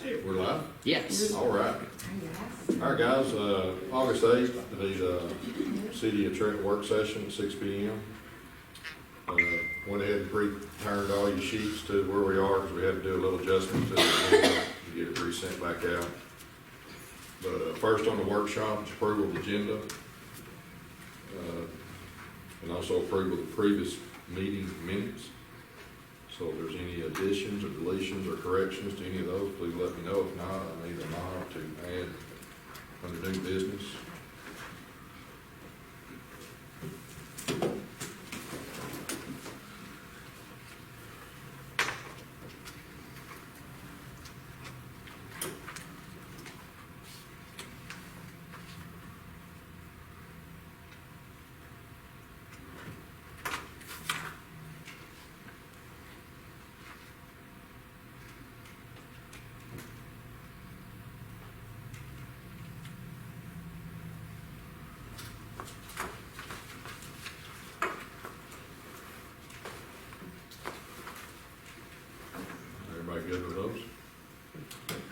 Hey, we're live? Yes. All right. All right, guys, August 8th, the City of Trenton work session at 6 p.m. Went ahead and returned all your sheets to where we are because we had to do a little adjustment to the agenda to get it resent back out. But first on the workshop is approval of the agenda. And also approval of the previous meeting minutes. So if there's any additions or deletions or corrections to any of those, please let me know. If not, I need a nod to add under new business. Everybody good with those?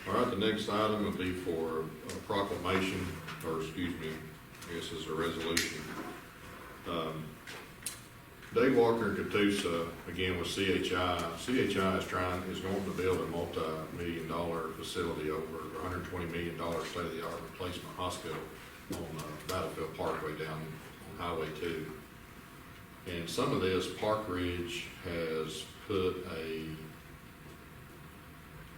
All right, the next item will be for a proclamation, or excuse me, I guess it's a resolution. Dave Walker in Catoosa, again with CHI. CHI is going to build a multi-million-dollar facility over $120 million state-of-the-art replacement hospital on Battlefield Parkway down on Highway 2. And some of this, Park Ridge has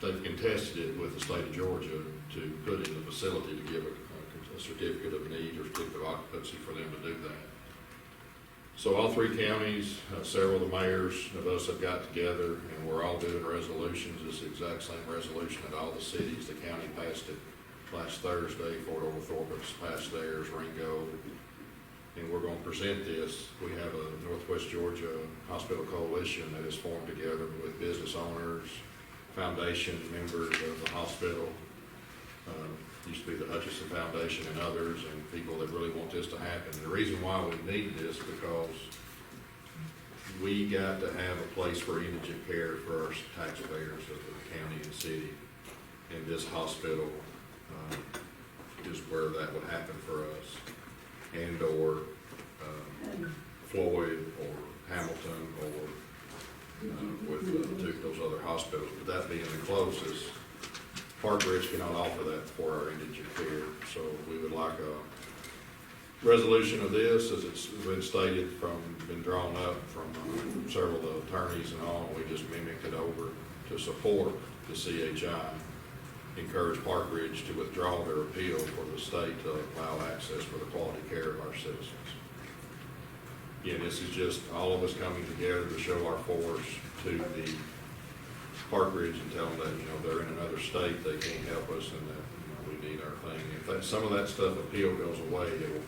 they've contested it with the state of Georgia to put in the facility to give a certificate of need or certificate of occupancy for them to do that. So all three counties, several of the mayors of us have got together and we're all doing resolutions. It's the exact same resolution at all the cities. The county passed it last Thursday. Fort Oglethorpe has passed theirs, Ringo. And we're going to present this. We have a Northwest Georgia Hospital Coalition that is formed together with business owners, foundation members of the hospital, used to be the Hutchinson Foundation and others, and people that really want this to happen. The reason why we need this because we got to have a place for indigent care for our taxpayers of the county and city, and this hospital is where that would happen for us, and or Floyd or Hamilton or with those other hospitals. But that being the closest, Park Ridge cannot offer that for our indigent care. So we would like a resolution of this, as it's been stated been drawn up from several of the attorneys and all. We just mimicked it over to support the CHI, encourage Park Ridge to withdraw their appeal for the state to allow access for the quality care of our citizens. Again, this is just all of us coming together to show our force to the Park Ridge and tell them that, they're in another state, they can't help us, and that, we need our thing. If some of that stuff appeal goes away, it will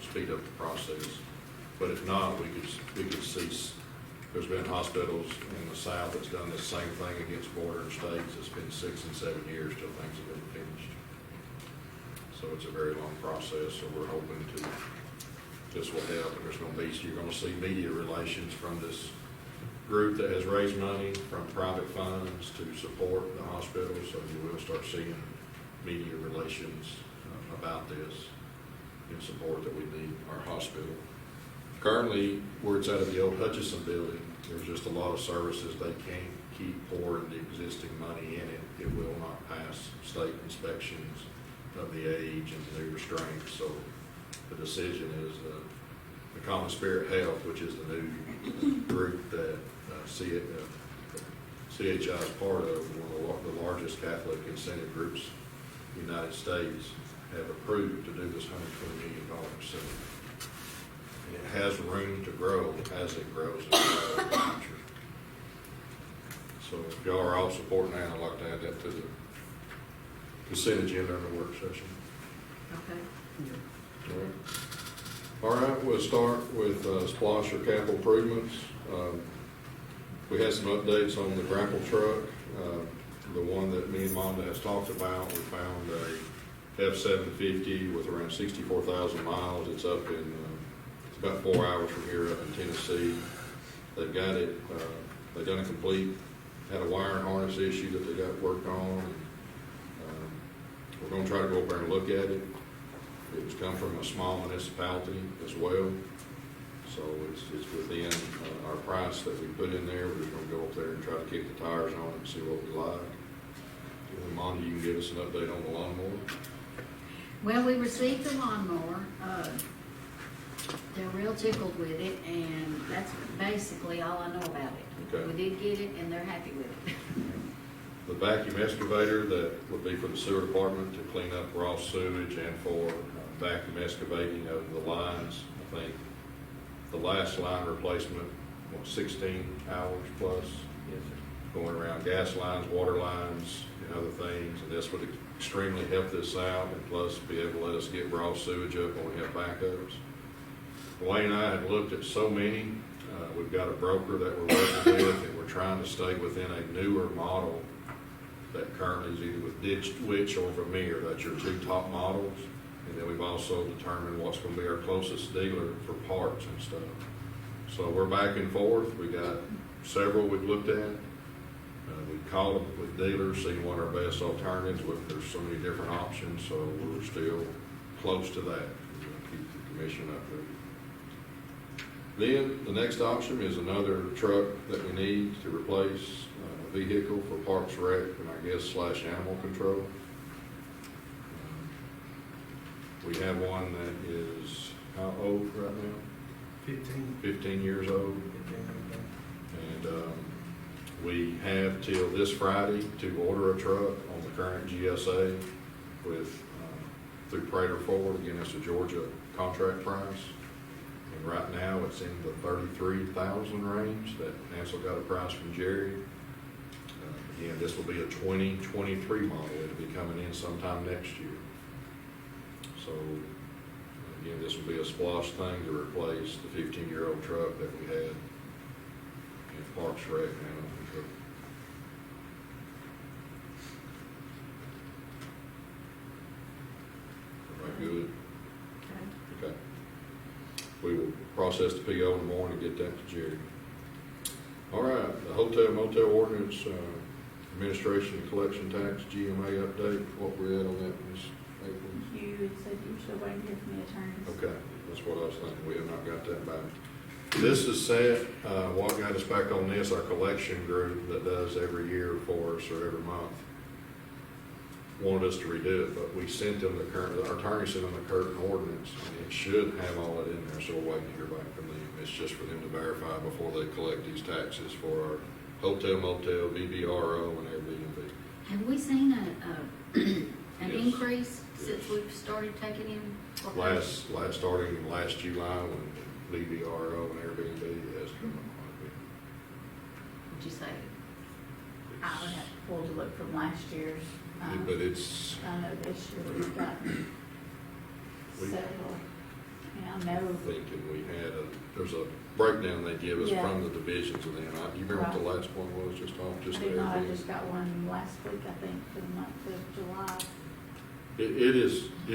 speed up the process. But if not, we could cease. There's been hospitals in the South that's done this same thing against bordering states. It's been 6 and 7 years till things have been finished. So it's a very long process, so we're hoping this will help. And you're going to see media relations from this group that has raised money from private funds to support the hospital, so you will start seeing media relations about this in support that we need our hospital. Currently, where it's out of the old Hutchinson building, there's just a lot of services they can't keep pouring the existing money in it. It will not pass state inspections of the age and the new restraints. So the decision is the Common Spirit Health, which is the new group that CHI is part of, one of the largest Catholic incentive groups in the United States, have approved to do this $120 million facility. And it has room to grow as it grows in the future. So if y'all are all supporting that, I'd like to add that to the consent agenda in the work session. Okay. All right, we'll start with Splosh or capital improvements. We had some updates on the grapple truck, the one that me and Monda has talked about. We found a F-750 with around 64,000 miles. It's up in, it's about 4 hours from here up in Tennessee. They've got it, they've done a complete had a wiring harness issue that they got worked on. We're gonna try to go up there and look at it. It was come from a small municipality as well, so it's within our price that we put in there. We're just gonna go up there and try to kick the tires on it and see what we like. Monty, you can give us an update on the lawnmower? Well, we received the lawnmower. They're real tickled with it, and that's basically all I know about it. Okay. We did get it, and they're happy with it. The vacuum excavator that would be for the sewer department to clean up raw sewage and for vacuum excavating of the lines. I think the last line replacement was 16 hours plus. Yes, sir. Going around gas lines, water lines, and other things, and this would extremely help this out, and plus be able to let us get raw sewage up when we have backups. Wayne and I have looked at so many. We've got a broker that we're working with, and we're trying to stay within a newer model that currently is either with Ditch Witch or Vermeer. That's your two top models. And then we've also determined what's going to be our closest dealer for parts and stuff. So we're back and forth. We got several we've looked at. We called with dealers, seeing what our best alternatives. There's so many different options, so we're still close to that. We're going to keep the commission up there. Then the next option is another truck that we need to replace a vehicle for Parks Rec and I guess / animal control. We have one that is how old right now? 15 years old. And we have till this Friday to order a truck on the current GSA with through Prater Ford. Again, it's a Georgia contract price. And right now it's in the 33,000 range that Ansel got a price from Jerry. Again, this will be a 2023 model. It'll be coming in sometime next year. So again, this will be a splosh thing to replace the 15-year-old truck that we had in Parks Rec and Animal Control. Everybody good? Okay. We will process the PO in the morning and get that to Jerry. All right, the hotel motel ordinance, administration and collection tax, GMA update, what we're at on that, Ms. April? You had said you were still waiting to hear from the attorneys. Okay, that's what I was thinking, we have not got that back. This is set, what got us back on this, our collection group that does every year for us or every month, wanted us to redo it, but we sent them our attorney sent them the current ordinance, and it should have all that in there, so we're waiting to hear back from them. It's just for them to verify before they collect these taxes for our hotel, motel, VBRO, and Airbnb. Have we seen an Yes. increase since Yes. we've started taking in? Starting in last July when VBRO and Airbnb has come up quite a bit. Would you say? I would have to pull to look from last year's. But it's, I know this year we've got We- several. And I know, thinking we had there's a breakdown they give us Yeah. from the divisions, and then you remember what the Right. last one was, just off, I just did not, I Airbnb? just got one last week, I think, for the month of July. It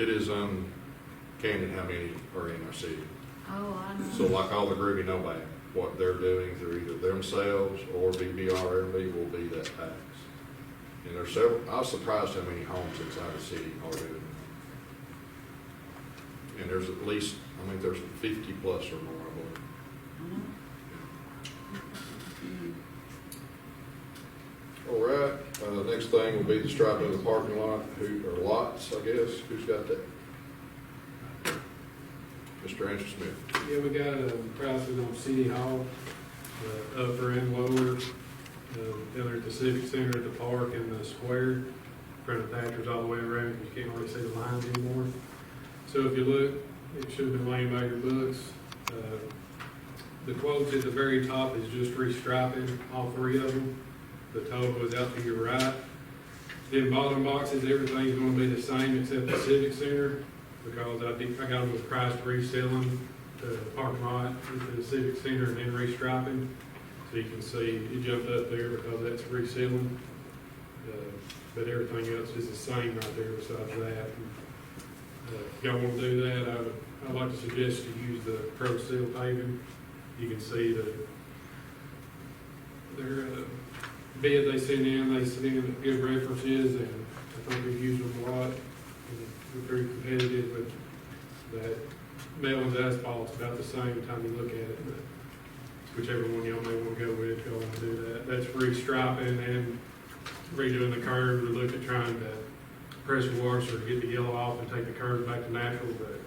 is uncanny how many are in our city. Oh, I know. So like all the Groovy Nomad, what they're doing through either themselves or BBR Airbnb will be that tax. And there's several, I was surprised how many homes inside the city are doing it. And there's at least, I think there's 50 plus or more, I believe. I know. All right, next thing will be the striping of the parking lot, or lots, I guess. Who's got that? Mr. Andrew Smith. Yeah, we got prices on City Hall, upper and lower, down there at the Civic Center, at the park, and the square, in front of Thatcher's all the way around, you can't really see the lines anymore. So if you look, it should have been laying by your books. The quotes at the very top is just restriping all three of them. The total is out to your right. Then bottom boxes, everything's gonna be the same except the Civic Center, because I got them with price reselling the parking lot into the Civic Center and then restriping. So you can see it jumped up there because that's reselling. But everything else is the same right there besides that. If y'all want to do that, I'd like to suggest you use the Pro Seal paving. You can see that they're bid they sent in good references, and I think we've used them a lot. And we're very competitive with that. Mellon's asphalt's about the same time you look at it, but whichever one y'all may want to go with, if y'all want to do that. That's restriping and redoing the curve. We look at trying to pressure wash or get the yellow off and take the curve back to natural, but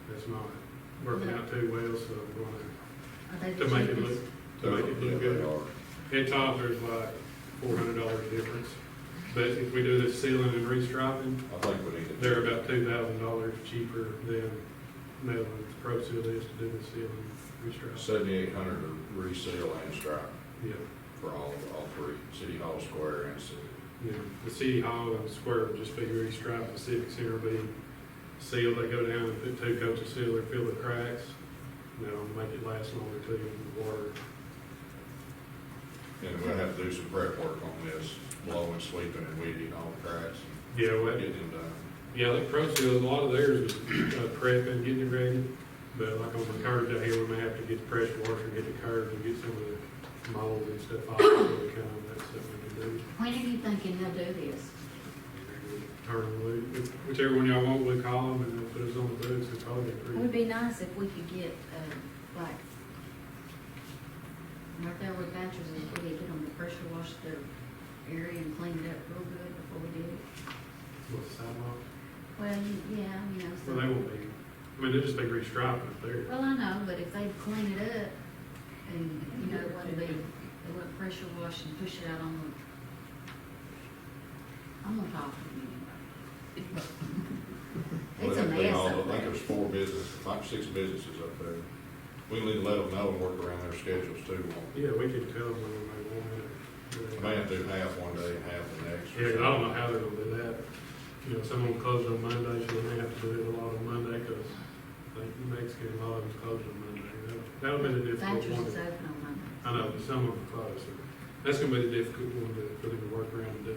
that's not working out too well, so we're going Are they to the make it cheapest? look good. At top, there's like $400 difference, but if we do the sealing and restriping, I think we need to. they're about $2,000 cheaper than Mellon's Pro Seal is to do the sealing and restriping. 7,800 to reseal and stripe Yeah, for all three, City Hall, Square, and City. yeah. The City Hall and the Square will just be restriped, the Civic Center will be sealed. They go down and put 2 coats of sealer, fill the cracks, and that'll make it last longer too in the water. And we're gonna have to do some prep work on this, blowing, sweeping, and weeding all the cracks, Yeah, and well, getting them done. yeah, like Pro Seal, a lot of theirs is prepping, getting it ready. But like on the curves out here, we may have to get the pressure washer, get the curves, and get some of the molds and stuff off before they come. That's something we can do. When are you thinking they'll do this? Turn them loose. Whichever one y'all want, we'll call them and they'll put us on the books. It's probably It would pretty. be nice if we could get, like, right there with Bachelors, if we could get them to pressure wash their area and clean it up real good before we did it. What's the sidewalk? Well, yeah, you know, Well, they won't be. I mean, they'll just be restriping up there. well, I know, but if they clean it up and, you know, it wouldn't be, they wouldn't pressure wash and push it out on the, I'm gonna talk to you. It's a mess I up think there. there's 4 businesses, 5, 6 businesses up there. We need to let them know and work around their schedules too. Yeah, we can tell them when they want it. We may have to do half one day and half the next. or Yeah, I something. don't know how they're gonna do that. You know, some of them close on Monday, so they may have to do it a lot on Monday, because I think Mexican, a lot of them's closed on Monday. That'll be the difficult Bachelors one. is open on Monday. I know, but some of them are closed, so that's gonna be the difficult one for them to work around and do.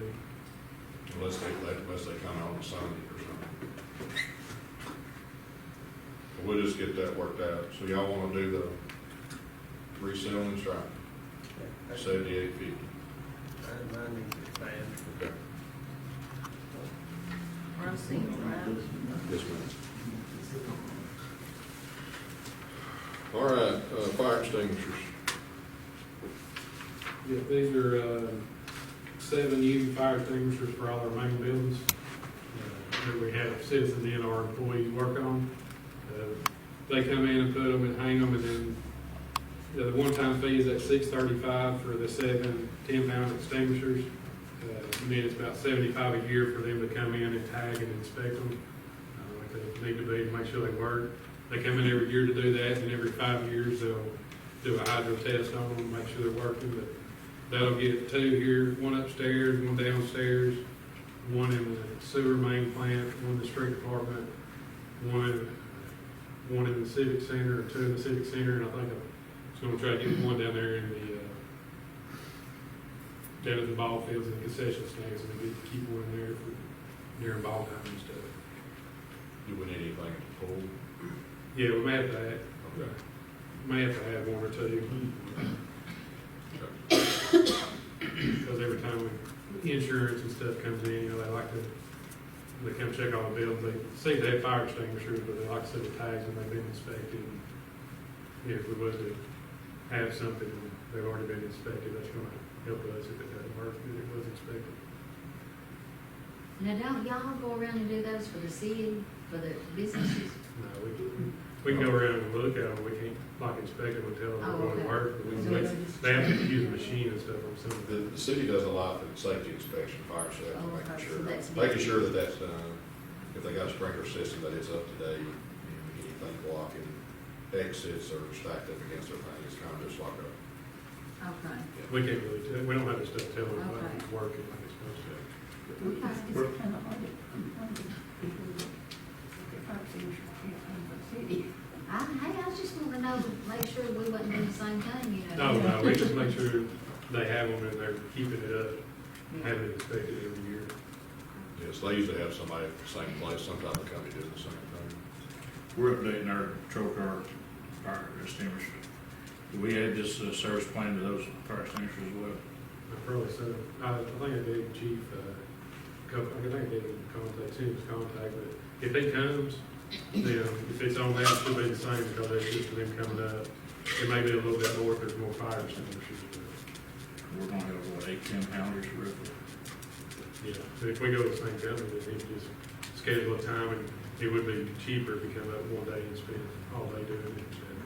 Unless they come on Sunday or something. But we'll just get that worked out. So y'all wanna do the resealing and stripe, 78.50. Okay. Proceed, right? Yes, ma'am. All right, fire extinguishers. Yeah, these are, 7 new fire extinguishers for all our main buildings, that we have citizens and our employees work on. They come in and put them and hang them, and then the one-time fee is at $635 for the 7 10-pound extinguishers. And then it's about $75 a year for them to come in and tag and inspect them, like they need to be, to make sure they work. They come in every year to do that, and every 5 years they'll do a hydro test on them, make sure they're working. But that'll get 2 here, 1 upstairs, 1 downstairs, 1 in the sewer main plant, 1 in the street department, 1 in the civic center, or 2 in the civic center, and I think I'm just gonna try to get 1 down there in the, down at the ball fields and the concession stands, and we get to keep 1 in there for during ball time and stuff. Do we need anything at the pool? Yeah, we may have to add, Okay. may have to add 1 or 2. Okay. Because every time insurance and stuff comes in, you know, they come check all the bills. They say they have fire extinguishers, but they like to see the tags when they've been inspected. And, yeah, if we was to have something, and they've already been inspected, that's gonna help us if it doesn't work, and it was inspected. Now, don't y'all go around and do those for the city, for the businesses? No, we can go around and look at them, we can't, like, inspect them and tell them Oh, they're going to okay. work. But they have to use a machine and stuff on some of them. The city does a lot for the safety inspection, fire safety, Oh, okay, making so sure, that's making sure that that's done. If they got a sprinkler system, that it's up to date, and anything blocking exits or stacked up against their thing, it's kind of just like a, Okay. We can't really tell, we don't have the stuff to tell them Okay. like it's working like it's supposed to. Okay. It's kind of hard to, people look at fire extinguisher, can't find the city. Hey, I just want to know, make sure we wasn't doing the same thing, you know? No, we just make sure they have them and they're keeping it up, having it inspected every year. yes, they usually have somebody at the same place, sometimes the company does the same thing. We're updating our patrol car fire extinguisher. Do we add this service plan to those fire extinguishers as well? probably so. I think I gave the chief, I think I gave him contact, send him his contact, but if he comes, then if it's on that, it should be the same, because that's just for them coming up. It may be a little bit more if there's more fire extinguishers. We're gonna have, what, 8, 10 pounders roughly? Yeah, but if we go with the same company, then he can just schedule a time, and it would be cheaper if he come up one day and spend all day doing it instead.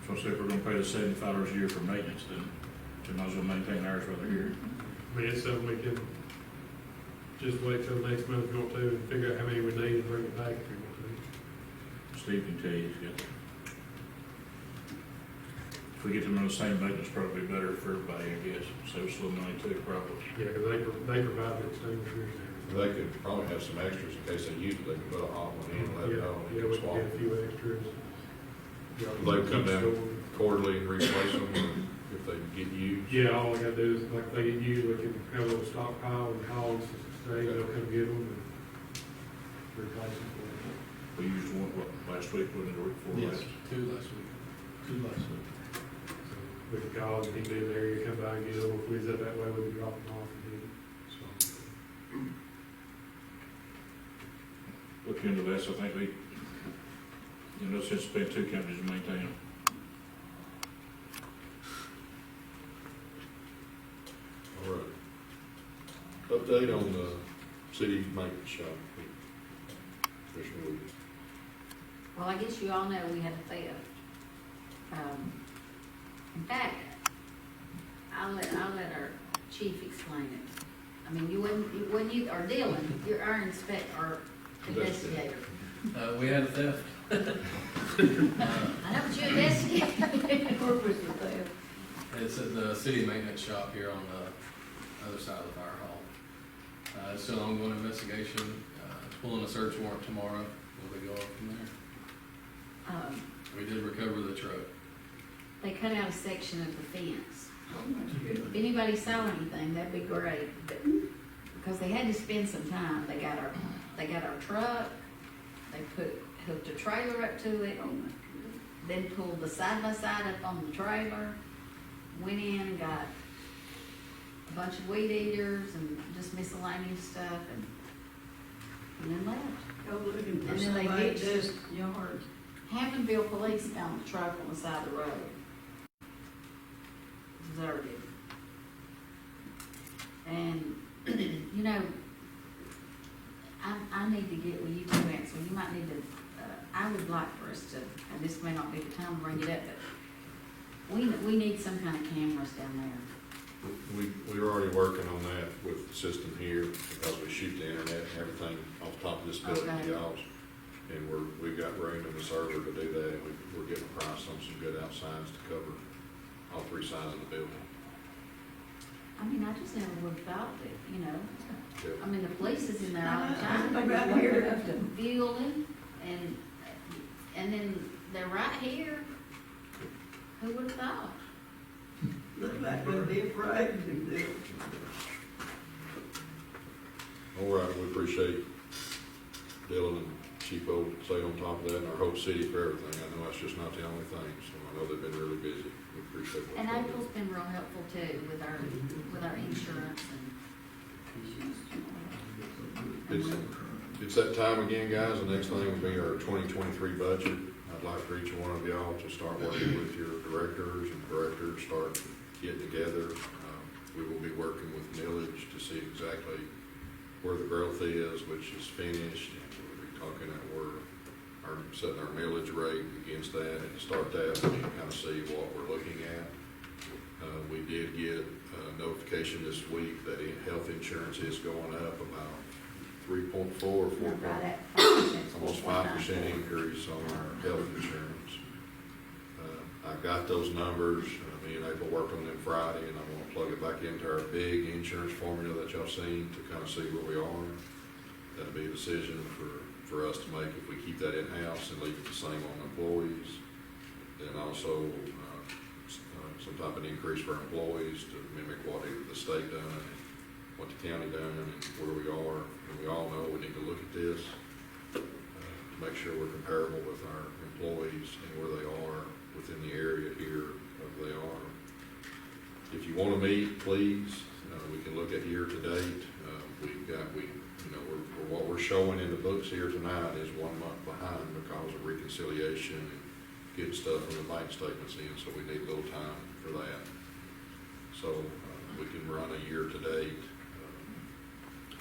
So say if we're gonna pay the $75 a year for maintenance, then we might as well maintain ours while they're here. I mean, it's something we can just wait till next month if you want to, and figure out how many we need and bring it back if you want to. Steve can tell you, he's got. If we get them on the same maintenance, probably better for everybody, I guess, save us a little money too, probably. Yeah, because they provide the extinguishers and everything. They could probably have some extras in case they use it, they could put a hot one in and let it Yeah, know. yeah, we can get a few extras. They come down quarterly and replace them if they get used. Yeah, all we gotta do is, like, they get used, we can have a little stockpile and hogs, stay, they'll come get them and replace them for them. We used one, what, last week, wasn't it, or week before Yes, last? 2 last week. 2 last week. So we can call and he can be in there, you come by and get them, if we was up that way, we can drop them off and get them, so. Look into this, I think we, no sense paying 2 companies to maintain them. All right. Update on the city maintenance shop. Commissioner Williams. Well, I guess you all know we had a theft. In fact, I'll let our chief explain it. I mean, you wouldn't, or Dylan, you're our our investigator. We had a theft. I know what you investigate. Where was the theft? It's at the city maintenance shop here on the other side of the fire hall. It's still an ongoing investigation. It's pulling a search warrant tomorrow. We'll be going from there. We did recover the truck. They cut out a section of the fence. Oh, that's good. If anybody saw anything, that'd be great, but, because they had to spend some time. They got our truck, they hooked a trailer up to it, Oh, that's good. then pulled the side-by-side up on the trailer, went in and got a bunch of weed eaters and just miscellaneous stuff, and then left. Go looking for And then they somebody ditched- this yard. Hammondville police found the truck on the side of the road. Deserted. And, you know, I need to get with you two, Ansel, you might need to, I would like for us to, and this may not be the time to bring it up, but we need some kind of cameras down there. We're already working on that with the system here because we shoot the internet and everything off the top of this building to Okay. y'all's. And we've got room in the server to do that, and we're getting a price on some good outsides to cover all 3 sides of the building. I mean, I just never would have thought that, you know, Yep. I mean, the police is in there all the I time. think I'm weird enough to. Fueling, and then they're right here. Who would have thought? Look like they'll be afraid to do it. All right, we appreciate Dylan and Chief O staying on top of that, and our Hope City for everything. I know that's just not the only thing, so I know they've been really busy. We appreciate what And they're April's doing. been real helpful too with our insurance and. It's that time again, guys. The next thing will be our 2023 budget. I'd like for each one of y'all to start working with your directors and directors, start getting together. We will be working with millage to see exactly where the growth is, which is finished. And we'll be talking at setting our millage rate against that and start that and kind of see what we're looking at. We did get notification this week that health insurance is going up about 3.4, 4. Right at 5%. Almost 5% increase on our health insurance. I got those numbers, me and April worked on them Friday, and I'm gonna plug it back into our big insurance formula that y'all seen to kind of see where we are. That'll be a decision for us to make if we keep that in-house and leave it the same on employees. Then also, some type of increase for our employees to mimic what the state done and what the county done and where we are. And we all know we need to look at this to make sure we're comparable with our employees and where they are within the area here of they are. If you want to meet, please, can look at year to date. What we're showing in the books here tonight is 1 month behind because of reconciliation and getting stuff from the bank statements in, so we need a little time for that. So we can run a year to date.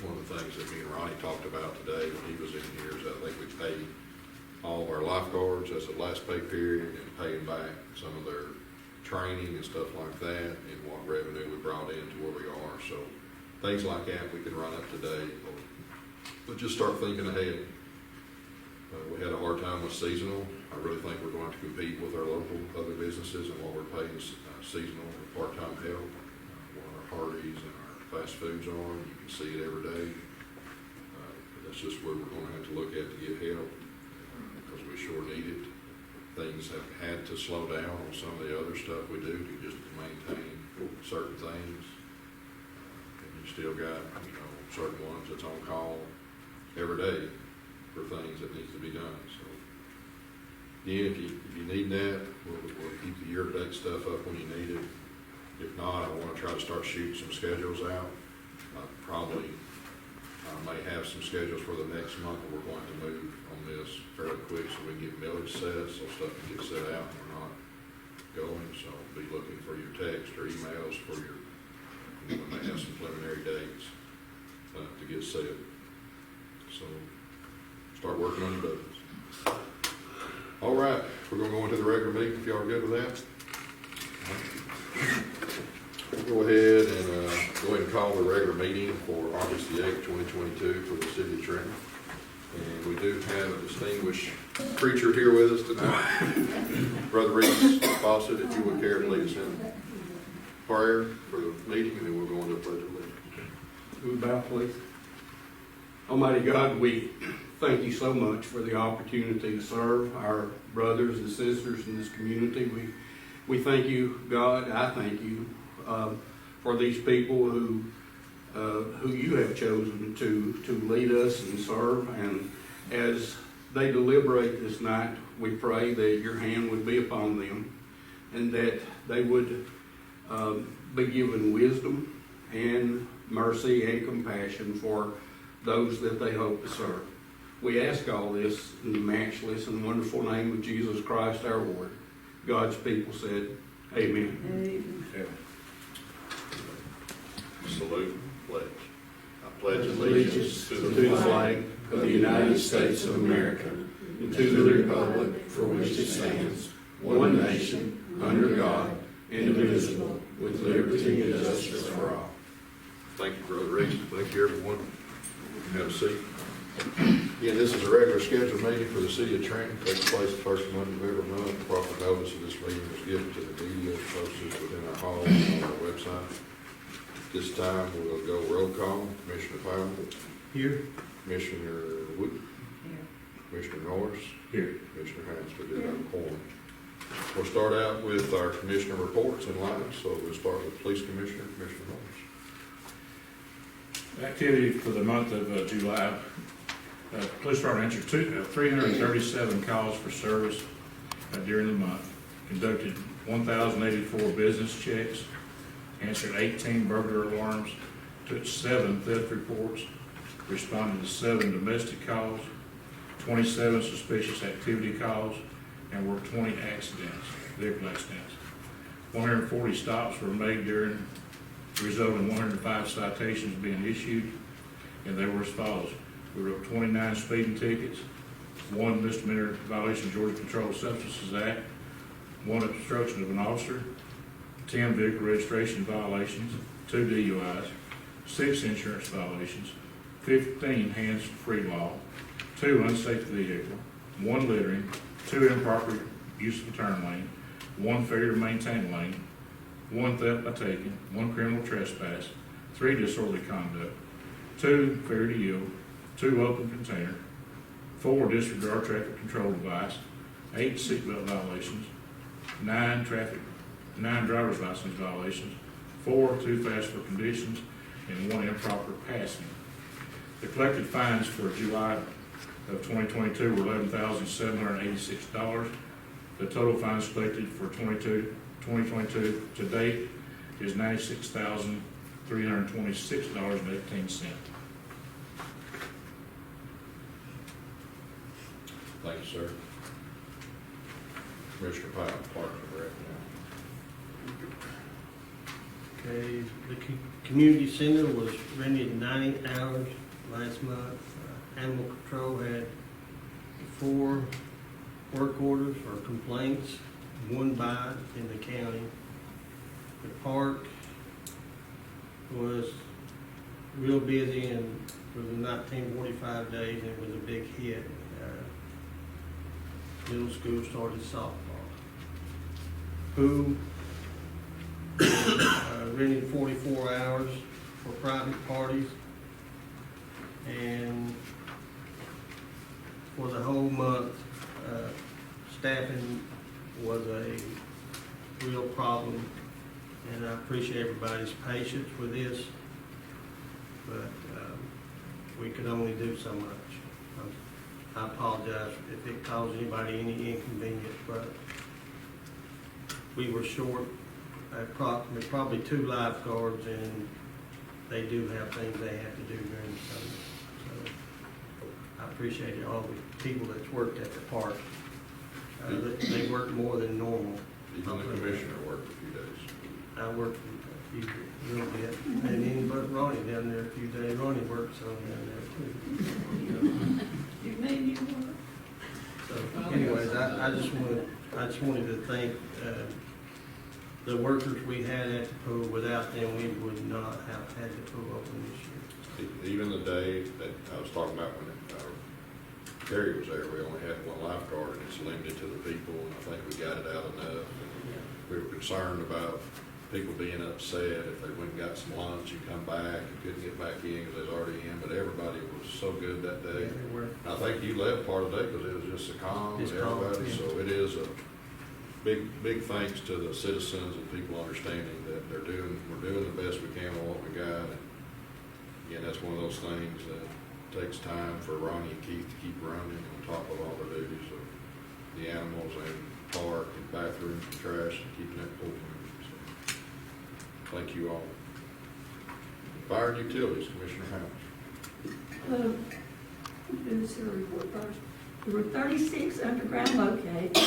One of the things that me and Ronnie talked about today when he was in here is I think we paid all of our lifeguards, that's the last pay period, and paying back some of their training and stuff like that, and what revenue we brought in to where we are. So things like that we can run up to date, but just start thinking ahead. We had a hard time with seasonal. I really think we're going to compete with our local other businesses and what we're paying seasonal or part-time help. What our Hardee's and our fast foods are, you can see it every day. That's just where we're going to have to look at to get help, because we sure need it. Things have had to slow down on some of the other stuff we do to just maintain certain things. And you still got, certain ones that's on call every day for things that needs to be done. So, again, if you need that, we'll keep the year-to-date stuff up when you need it. If not, I want to try to start shooting some schedules out. I may have some schedules for the next month, but we're going to move on this fairly quick so we can get millage set, so stuff can get set out and we're not going. So be looking for your text or emails for your, we may have some preliminary dates to get set. So start working on your budgets. All right, we're going to go into the regular meeting if y'all are good with that. We'll go ahead and call the regular meeting for August the 8th, 2022 for the city of Trenton. And we do have a distinguished preacher here with us tonight. Brother Reese Fawcett, if you would care to lead us in prayer for the meeting, and then we'll go into a pledge of allegiance. We bow, please. Almighty God, we thank you so much for the opportunity to serve our brothers and sisters in this community. We thank you, God. I thank you for these people who you have chosen to lead us and serve. And as they deliberate this night, we pray that your hand would be upon them and that they would be given wisdom and mercy and compassion for those that they hope to serve. We ask all this in the matchless and wonderful name of Jesus Christ our Lord. God's people said, amen. Amen. Salute, pledge. I pledge Allegiance to the flag of the United States of America and to the republic for which it stands, one nation, under God, indivisible, with liberty and justice for all. Thank you, Brother Reese. Thank you, everyone. You can have a seat. Again, this is a regular scheduled meeting for the city of Trenton. Takes place the first Monday of every month. Proper notice of this meeting was given to the media, posted within our hall and on our website. This time we'll go roll call. Commissioner Powell. Here. Commissioner Wood. Here. Commissioner Norris. Here. Commissioner Hansford did have a quorum. We'll start out with our commissioner reports in line. So we'll start with Police Commissioner, Commissioner Norris. Activity for the month of July. Police Department answered 337 calls for service during the month. Conducted 1,084 business checks. Answered 18 burglar alarms. Took 7 theft reports. Responded to 7 domestic calls. 27 suspicious activity calls. And worked 20 accidents, vehicle accidents. 140 stops were made resulting in 105 citations being issued. And they were as follows. We wrote 29 speeding tickets, 1 misdemeanor violation of Georgia Controlled Substances Act, 1 obstruction of an officer, 10 vehicle registration violations, 2 DUIs, 6 insurance violations, 15 hands-free law, 2 unsafe vehicle, 1 littering, 2 improper use of a turn lane, 1 failure to maintain lane, 1 theft by taking, 1 criminal trespass, 3 disorderly conduct, 2 failure to yield, 2 open container, 4 disregard traffic control device, 8 seatbelt violations, 9 driver's license violations, 4 too fast for conditions, and 1 improper passing. The collected fines for July of 2022 were $11,786. The total fines collected for 2022 to date is $96,000. $326.18. Thank you, sir. Commissioner Powell, Park and Rec now. Okay, the community center was rented 90 hours last month. Animal control had 4 work orders or complaints, 1 bite in the county. The park was real busy and was in 1945 days, and it was a big hit. Middle school started softball. Pool rented 44 hours for private parties, and for the whole month, staffing was a real problem, and I appreciate everybody's patience with this, but we could only do so much. I apologize if it caused anybody any inconvenience, but we were short approximately probably 2 lifeguards, and they do have things they have to do during the summer. So I appreciate all the people that's worked at the park. They work more than normal. Even the commissioner worked a few days. I worked a little bit, and then but Ronnie down there a few days. Ronnie worked some down there too. You mean you were? So, anyways, I just wanted to thank the workers we had at the pool. Without them, we would not have had the pool open this year. Even the day that I was talking about when Terry was there, we only had 1 lifeguard, and it's limited to the people, and I think we got it out enough. And we were concerned about people being upset if they went and got some lunch and come back and couldn't get back in because they was already in, but everybody was so good that day. Yeah, they were. And I think you left part of the day because it was just so calm with Just calm, everybody, yeah. so it is a big thanks to the citizens and people understanding that we're doing the best we can with what we got. And again, that's one of those things that takes time for Ronnie and Keith to keep running on top of all the duties of the animals and park and bathrooms and trash and keeping that pool moving. So, thank you all. Fire and Utilities, Commissioner Howard. Do the sewer report first. There were 36 underground locates,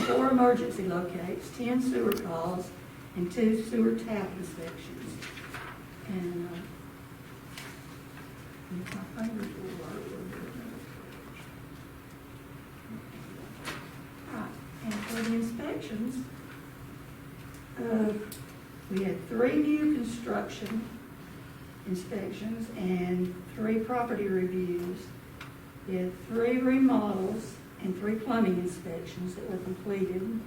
4 emergency locates, 10 sewer calls, and 2 sewer tap inspections. And my fingers will work. Right, and for the inspections, we had 3 new construction inspections and 3 property reviews. We had 3 remodels and 3 plumbing inspections that were completed.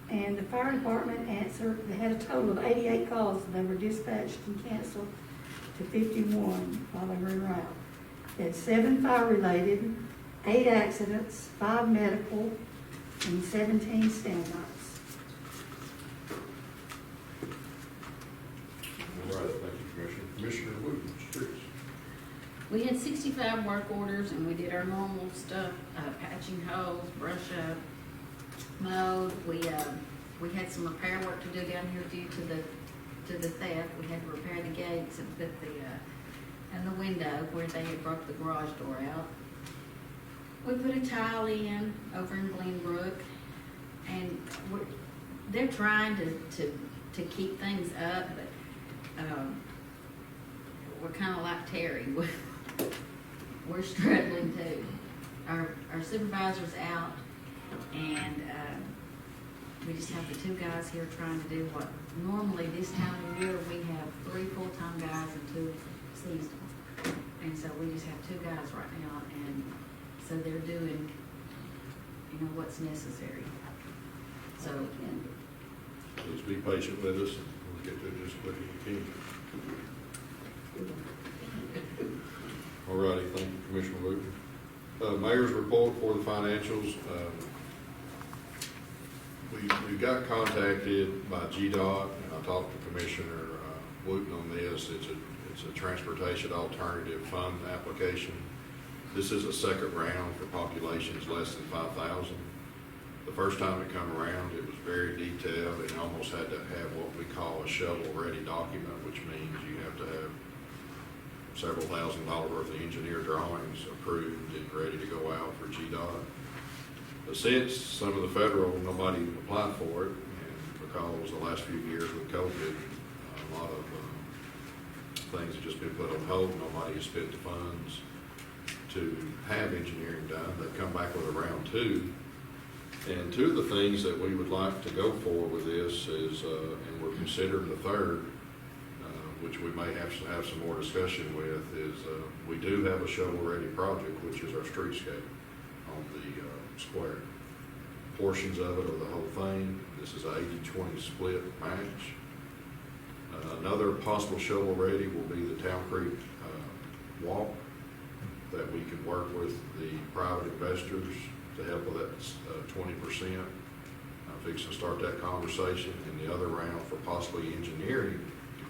And the fire department answered, they had a total of 88 calls, and they were dispatched and canceled to 51 while they were en route. They had 7 fire-related, 8 accidents, 5 medical, and 17 standbys. All right, thank you, Commissioner. Commissioner Wooten, streets. We had 65 work orders, and we did our normal stuff, patching holes, brush up, mowed. We had some repair work to do down here due to the theft. We had to repair the gates and put and the window where they had broke the garage door out. We put a tile in over in Glenbrook, and they're trying to keep things up, but we're kind of like Terry. We're struggling too. Our supervisor's out, and we just have the 2 guys here trying to do what normally this time of year we have 3 full-time guys and 2 seasonal. And so we just have 2 guys right now, and so they're doing, what's necessary. So, Please be patient with us, and we'll get to it just as quick as we can. All righty, thank you, Commissioner Wooten. Mayor's report for the financials. We got contacted by GDOT, and I talked to Commissioner Wooten on this. It's a transportation alternative fund application. This is a second round for populations less than 5,000. The first time it come around, it was very detailed, and almost had to have what we call a shovel-ready document, which means you have to have several $1,000s worth of engineer drawings approved and ready to go out for GDOT. But since some of the federal, nobody applied for it, and because the last few years with COVID, a lot of things have just been put on hold, nobody has spent the funds to have engineering done. They've come back with a round two. And two of the things that we would like to go for with this is, and we're considering the third, which we may have to have some more discussion with, is we do have a shovel-ready project, which is our streetscape on the square. Portions of it or the whole thing. This is a 80-20 split match. Another possible shovel-ready will be the Town Creek walk, that we can work with the private investors to help with that 20%. I'm fixing to start that conversation. And the other round for possibly engineering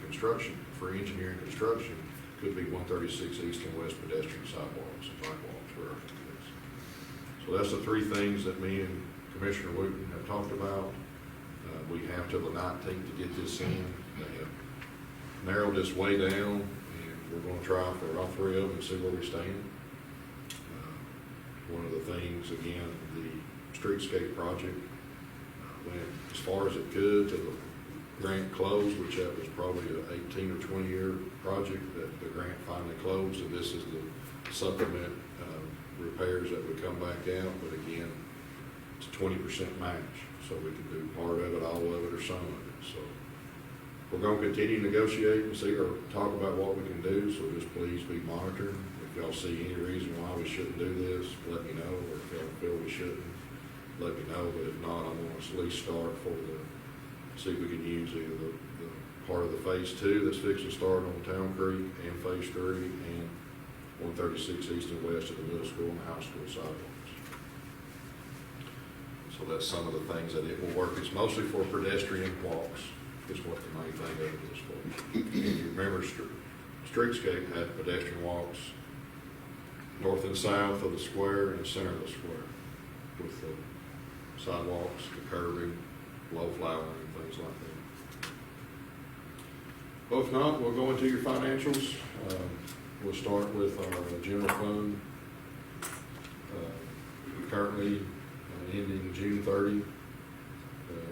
construction, for engineering construction, could be 136 east and west pedestrian sidewalks and bikewalks, wherever it is. So that's the three things that me and Commissioner Wooten have talked about. We have till the 19th to get this in. They have narrowed this way down, and we're going to try for all three of them and see where we stand. One of the things, again, the streetscape project went as far as it could till the grant closed, which that was probably an 18 or 20 year project that the grant finally closed, and this is the supplement repairs that would come back out. But again, it's a 20% match, so we can do part of it, all of it, or some of it. So we're going to continue to negotiate and see or talk about what we can do. So just please be monitoring. If y'all see any reason why we shouldn't do this, let me know. Or if y'all feel we shouldn't, let me know. But if not, I'm going to at least start for see if we can use either the part of the phase 2 that's fixing to start on Town Creek, and phase 3, and 136 east and west of the middle school and high school sidewalks. So that's some of the things that it will work. It's mostly for pedestrian walks, is what the main thing of it is for. And you remember, streetscape had pedestrian walks north and south of the square and center of the square, with the sidewalks, the curbing, low flowering, and things like that. Well, if not, we'll go into your financials. We'll start with our general fund. We currently ending June 30.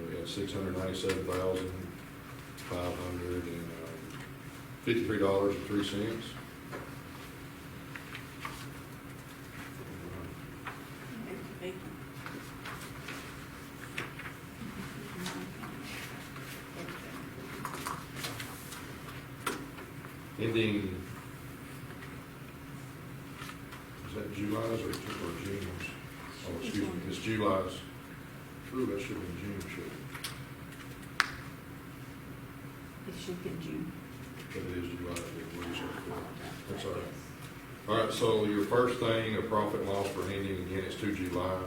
We had $697,553.03. Ending, is that July's or June's? Oh, excuse me, it's July's. Ooh, that should have been June, shouldn't it? It should be June. But it is July. That's all right. All right, so your first thing, a profit and loss for ending, again, it's to July.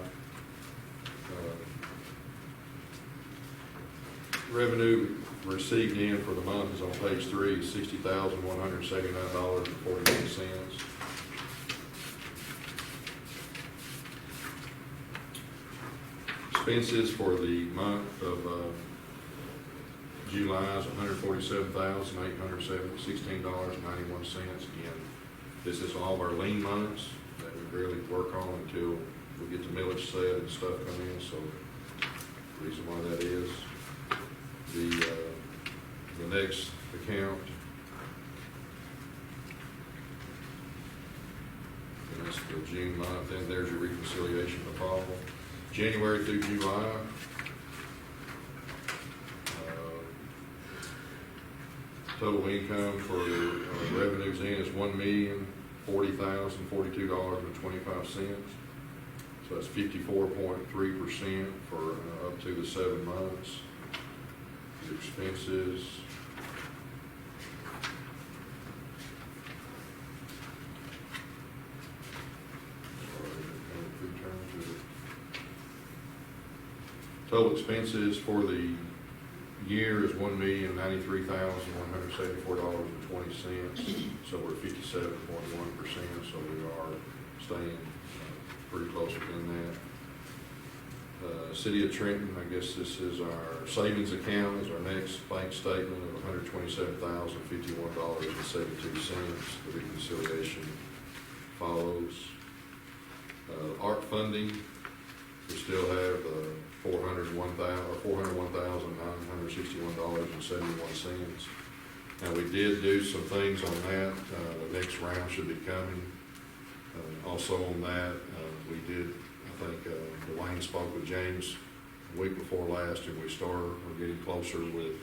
Revenue received in for the month is on page 3, $60,179.48. Expenses for the month of July is $147,816.91. Again, this is all of our lean months that we really work on until we get the millage set and stuff come in. So the reason why that is, the next account, and that's the June month, and there's your reconciliation of all. January through July, total income for revenues in is $1,040,042.25. So that's 54.3% for up to the 7 months. The expenses, total expenses for the year is $1,093,174.20. So we're 57.1%. So we are staying pretty close within that. City of Trenton, I guess this is our savings account, is our next bank statement of $127,051.72. The reconciliation follows. Art funding, we still have $401,961.71. Now, we did do some things on that. The next round should be coming. Also on that, we did, I think, Dwayne spoke with James the week before last, and we're getting closer with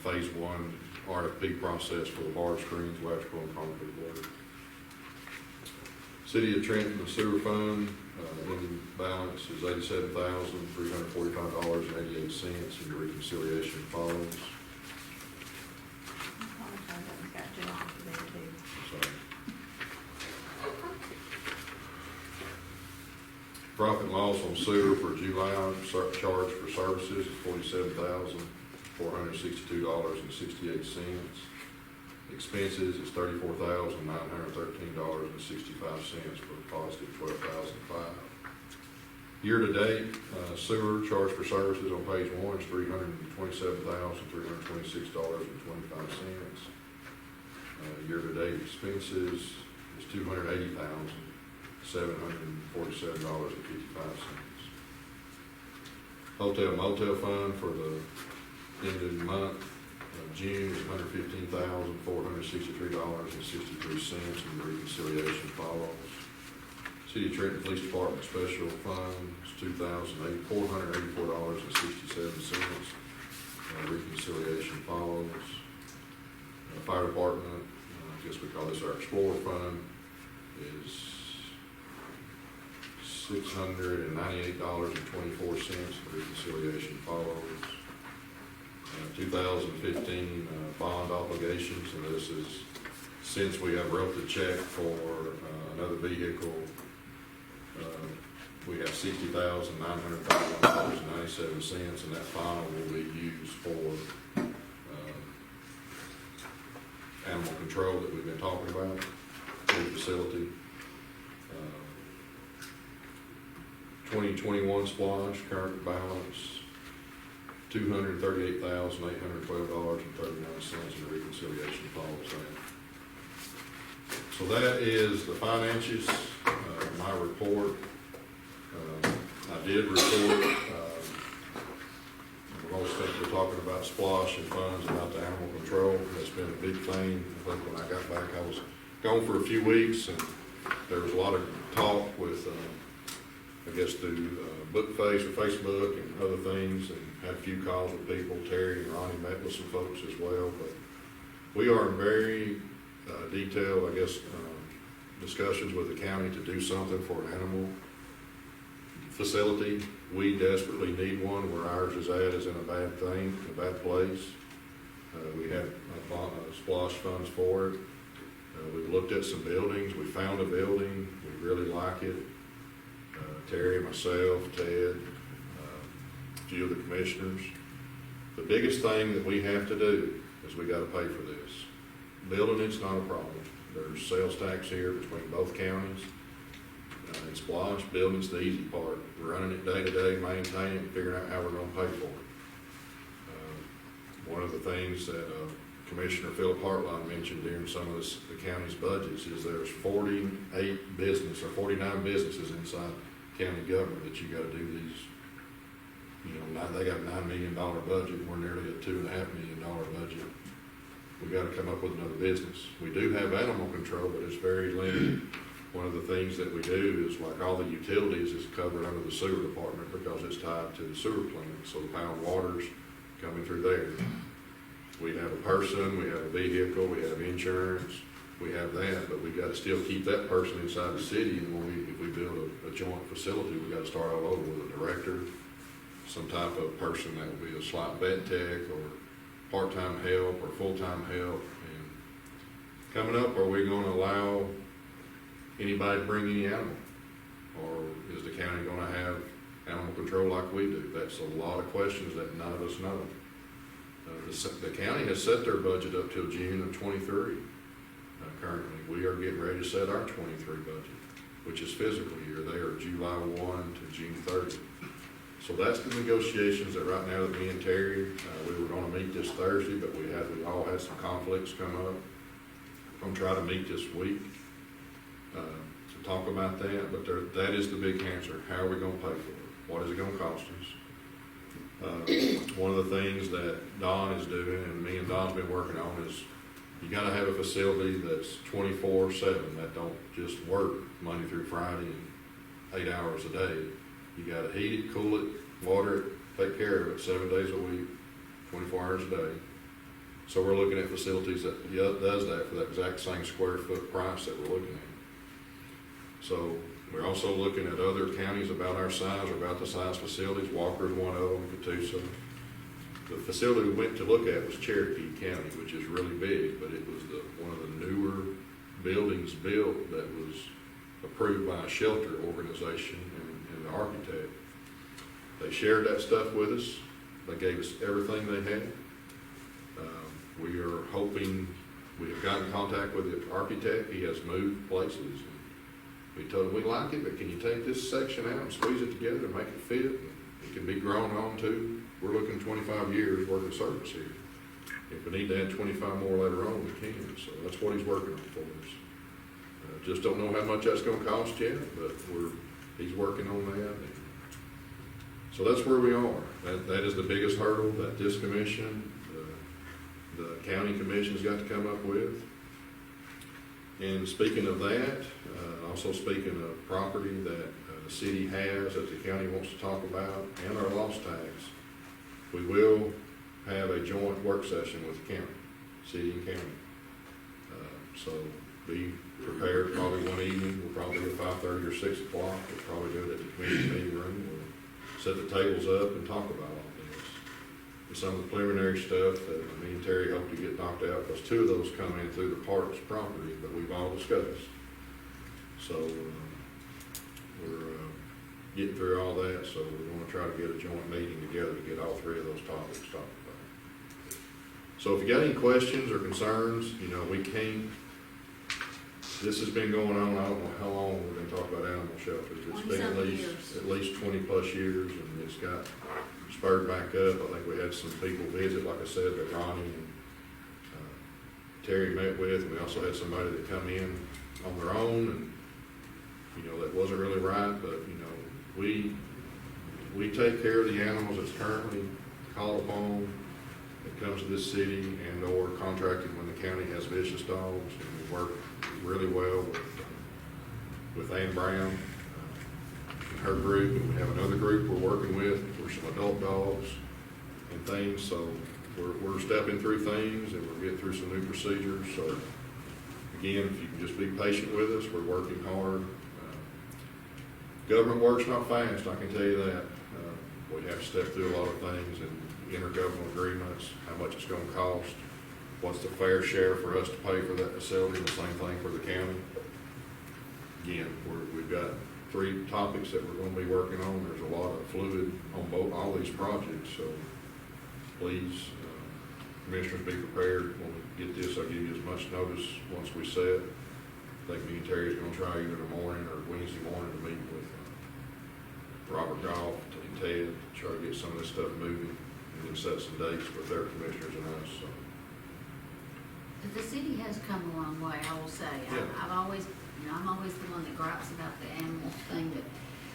phase 1 RFP process for the bar screens, electrical, and concrete work. City of Trenton, the sewer fund, ending balance is $87,345.88, and the reconciliation follows. Sorry. Profit and loss on sewer for July, charge for services is $47,462.68. Expenses is $34,913.65 for a positive $12,005. Year to date, sewer charge for services on page 1 is $327,326.25. Year to date expenses is $280,747.55. Hotel motel fund for the end of the month of June is $115,463.63, and the reconciliation follows. City of Trenton Police Department Special Fund is $2,484.67. Reconciliation follows. Fire Department, I guess we call this our Explorer Fund, is $698.24. Reconciliation follows. 2015 bond obligations, and this is since we have wrote the check for another vehicle. We have $60,931.97, and that final will be used for animal control that we've been talking about in the facility. 2021 splash, current balance, $238,812.39, and the reconciliation follows that. So that is the finances, my report. I did report, most things we're talking about splosh and funds about the animal control. That's been a big thing. I think when I got back, I was gone for a few weeks, and there was a lot of talk with, I guess through Bookface or Facebook and other things, and had a few calls with people. Terry and Ronnie met with some folks as well, but we are in very detailed, I guess, discussions with the county to do something for an animal facility. We desperately need one. Where ours is at is in a bad thing, a bad place. We have splosh funds for it. We looked at some buildings. We found a building. We really like it. Terry, myself, Ted, a few of the commissioners. The biggest thing that we have to do is we got to pay for this. Building it's not a problem. There's sales tax here between both counties. It's splosh. Building's the easy part. We're running it day to day, maintaining it, figuring out how we're going to pay for it. One of the things that Commissioner Philip Hartline mentioned during some of the county's budgets is there's 49 businesses inside county government that you got to do these. They got a $9 million budget. We're nearly a $2.5 million budget. We got to come up with another business. We do have animal control, but it's very limited. One of the things that we do is, like all the utilities is covered under the sewer department because it's tied to the sewer plant. So the pound water's coming through there. We have a person, we have a vehicle, we have insurance, we have that, but we got to still keep that person inside the city. And if we build a joint facility, we got to start all over with a director, some type of person that will be a slight vet tech or part-time help or full-time help. And coming up, are we going to allow anybody to bring any animal? Or is the county going to have animal control like we do? That's a lot of questions that none of us know. The county has set their budget up till June of 23. Currently, we are getting ready to set our 23 budget, which is fiscal year. They are July 1 to June 30. So that's the negotiations that right now that me and Terry, we were gonna meet this Thursday, but we all had some conflicts come up. I'm gonna try to meet this week, to talk about that, but that is the big answer. How are we gonna pay for it? What is it gonna cost us? One of the things that Don is doing, and me and Don's been working on, is you gotta have a facility that's 24/7, that don't just work Monday through Friday and 8 hours a day. You gotta heat it, cool it, water it, take care of it 7 days a week, 24 hours a day. So we're looking at facilities that does that for that exact same square foot price that we're looking at. So we're also looking at other counties about our size or about the size facilities. Walker's one of them, Catoosa. The facility we went to look at was Cherokee County, which is really big, but it was one of the newer buildings built that was approved by a shelter organization and the architect. They shared that stuff with us. They gave us everything they had. We are hoping, we have gotten in contact with the architect. He has moved places. We told him we like it, but can you take this section out and squeeze it together and make it fit? And it can be grown on to. We're looking 25 years worth of service here. If we need to add 25 more later on, we can. So that's what he's working on for us. Just don't know how much that's going to cost yet, but he's working on that. So that's where we are. That is the biggest hurdle that this commission, the county commission's got to come up with. And speaking of that, also speaking of property that the city has that the county wants to talk about, and our lost tax, we will have a joint work session with the county, city and county. So be prepared, probably one evening, we'll probably do it 5:30 or 6 o'clock, we'll probably do it at the commission meeting room, we'll set the tables up and talk about all this. And some of the preliminary stuff that me and Terry hope to get knocked out, because 2 of those come in through the parks property, but we've all discussed. So we're getting through all that, so we're going to try to get a joint meeting together to get all 3 of those topics talked about. So if you got any questions or concerns, we can't. This has been going on, I don't know how long we've been talking about animal shelters. It's been at least 20 plus years, and it's got spurred back up. I think we had some people visit, like I said, that Ronnie and Terry met with. And we also had somebody that come in on their own, and that wasn't really right, but we take care of the animals that's currently called upon that comes to this city and or contracted when the county has vicious dogs, and we work really well with Ann Brown and her group, and we have another group we're working with for some adult dogs and things. So we're stepping through things, and we're getting through some new procedures. So again, if you can just be patient with us, we're working hard. Government work's not fast, I can tell you that. We have to step through a lot of things and intergovernmental agreements, how much it's going to cost, what's the fair share for us to pay for that facility, the same thing for the county. Again, we've got 3 topics that we're going to be working on. There's a lot of fluid on all these projects, so please, commissioners, be prepared. When we get this, I'll give you as much notice once we set. I think me and Terry is going to try either tomorrow or Wednesday morning to meet with Robert Goff and Ted, try to get some of this stuff moving, and then set some dates with their commissioners and us. So. The city has come a long way, I will say. Yeah. I'm always the one that gripes about the animal thing,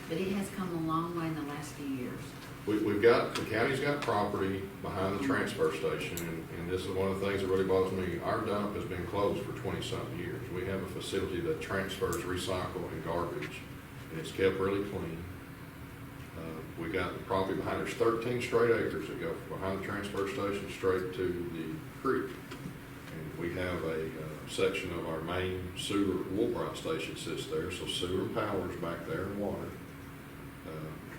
but it has come a long way in the last few years. The county's got property behind the transfer station, and this is one of the things that really bothers me. Our dump has been closed for 20-something years. We have a facility that transfers recycle and garbage, and it's kept really clean. We got the property behind, there's 13 straight acres that go from behind the transfer station straight to the creek. And we have a section of our main sewer Woolbright station sits there, so sewer and power is back there and water.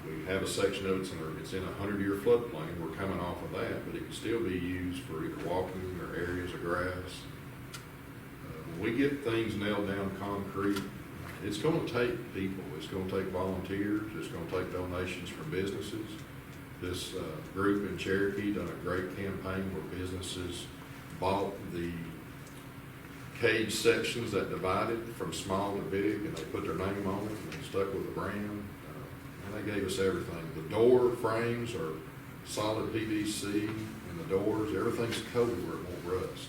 We have a section of it's in a 100-year floodplain. We're coming off of that, but it can still be used for either walking or areas of grass. When we get things nailed down concrete, it's going to take people. It's going to take volunteers. It's going to take donations from businesses. This group in Cherokee done a great campaign where businesses bought the cage sections that divided from small to big, and they put their name on it, and they stuck with the brand. they gave us everything. The door frames are solid PVC, and the doors, everything's coated where it won't rust.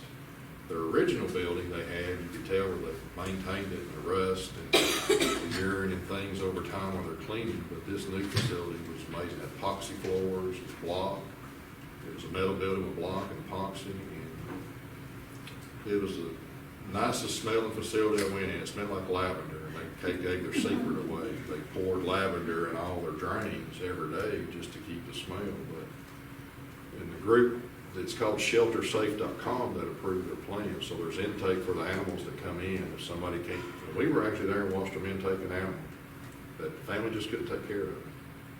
Their original building they had, you could tell where they maintained it, and the rust and the urine and things over time when they're cleaning, but this new facility was amazing. It had epoxy floors, it was block. It was a metal building with block and epoxy, and it was the nicest smelling facility I went in. It smelled like lavender, and they gave their secret away. They poured lavender in all their drains every day just to keep the smell. But in the group, it's called sheltersafe.com that approved their plan. So there's intake for the animals that come in. If somebody can't, we were actually there and watched them intake an animal that the family just couldn't take care of.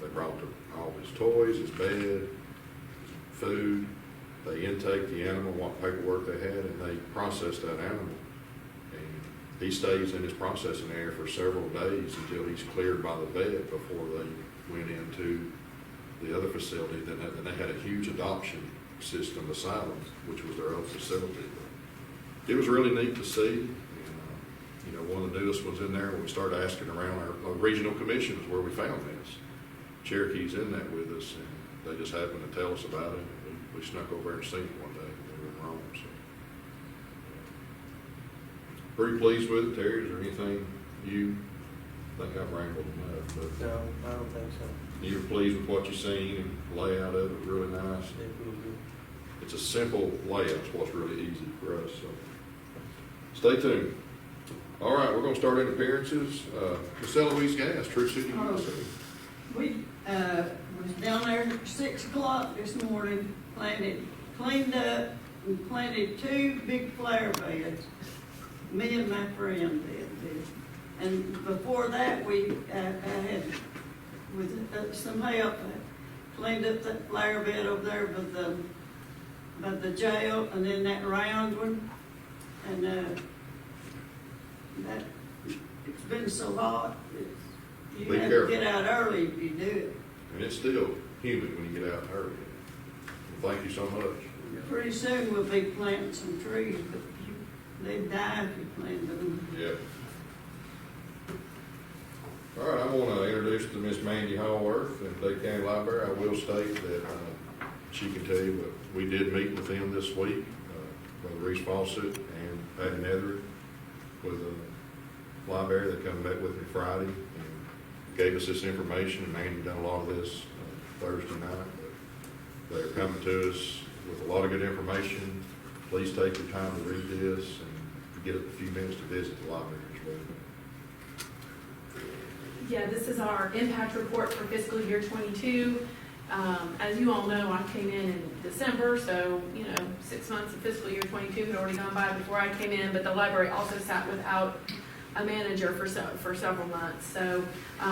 They brought all his toys, his bed, food. They intake the animal, what paperwork they had, and they process that animal. And he stays in his processing area for several days until he's cleared by the vet before they went into the other facility. Then they had a huge adoption system asylum, which was their own facility. But it was really neat to see. And, one of the newest ones in there, when we started asking around our regional commissions where we found this. Cherokee's in that with us, and they just happened to tell us about it. And we snuck over and seen it one day. We were in Rome, so. Pretty pleased with it, Terry. Is there anything you think I've rambled enough? But No, I don't think so. you were pleased with what you seen, and the layout of it was really nice. It will be. It's a simple layout, it's what's really easy for us, so. Stay tuned. All right, we're gonna start in appearances. Ms. Eloise Gass, True City, USA. We, was down there at 6 o'clock this morning, cleaned up, and planted 2 big flower beds. Me and my friend did. And before that, I had, with some help, cleaned up that flower bed over there by the jail, and then that round one. And, that, it's been so hot, you Be have careful. to get out early if you do it. And it's still humid when you get out early. Well, thank you so much. Pretty soon we'll be planting some trees, but they die if you plant them. Yep. All right, I want to introduce to Miss Mandy Hallworth in Dade County Library. I will state that she can tell you that we did meet with them this week, Brother Reese Fawcett and Patty Nethery with the library. They come met with me Friday and gave us this information, and Mandy done a lot of this Thursday night. But they're coming to us with a lot of good information. Please take your time to read this and get a few minutes to visit the library as well. Yeah, this is our impact report for fiscal year '22. As you all know, I came in December, so 6 months of fiscal year '22 had already gone by before I came in, but the library also sat without a manager for several months. So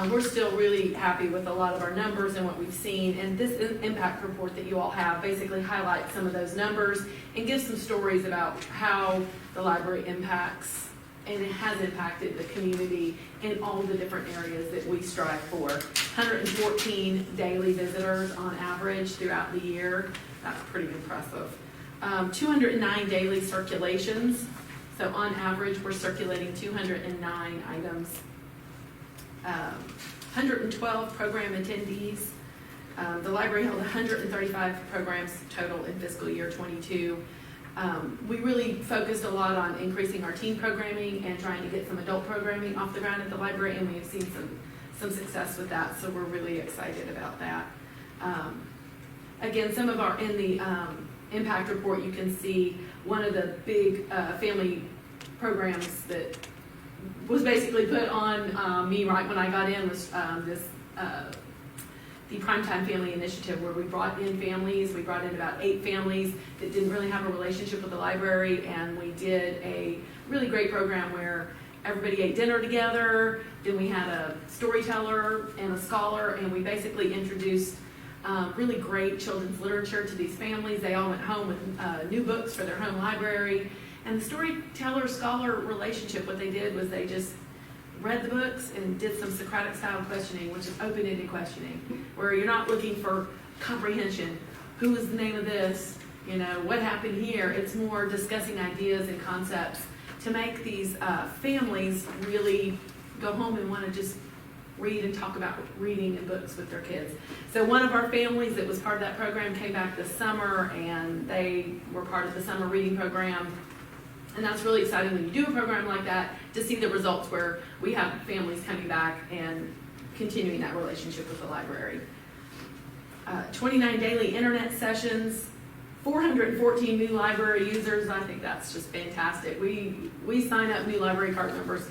we're still really happy with a lot of our numbers and what we've seen. And this impact report that you all have basically highlights some of those numbers and gives some stories about how the library impacts and it has impacted the community in all the different areas that we strive for. 114 daily visitors on average throughout the year. That's pretty impressive. 209 daily circulations. So on average, we're circulating 209 items. 112 program attendees. The library held 135 programs total in fiscal year '22. We really focused a lot on increasing our teen programming and trying to get some adult programming off the ground at the library, and we've seen some success with that, so we're really excited about that. Again, some of our, in the impact report, you can see one of the big family programs that was basically put on me right when I got in was the Primetime Family Initiative, where we brought in families. We brought in about 8 families that didn't really have a relationship with the library, and we did a really great program where everybody ate dinner together. Then we had a storyteller and a scholar, and we basically introduced really great children's literature to these families. They all went home with new books for their home library. And the storyteller-scholar relationship, what they did was they just read the books and did some Socratic style questioning, which is open-ended questioning, where you're not looking for comprehension. Who is the name of this? What happened here? It's more discussing ideas and concepts to make these families really go home and want to just read and talk about reading and books with their kids. So one of our families that was part of that program came back this summer, and they were part of the summer reading program. And that's really exciting when you do a program like that, to see the results where we have families coming back and continuing that relationship with the library. 29 daily internet sessions, 414 new library users. I think that's just fantastic. We sign up new library card members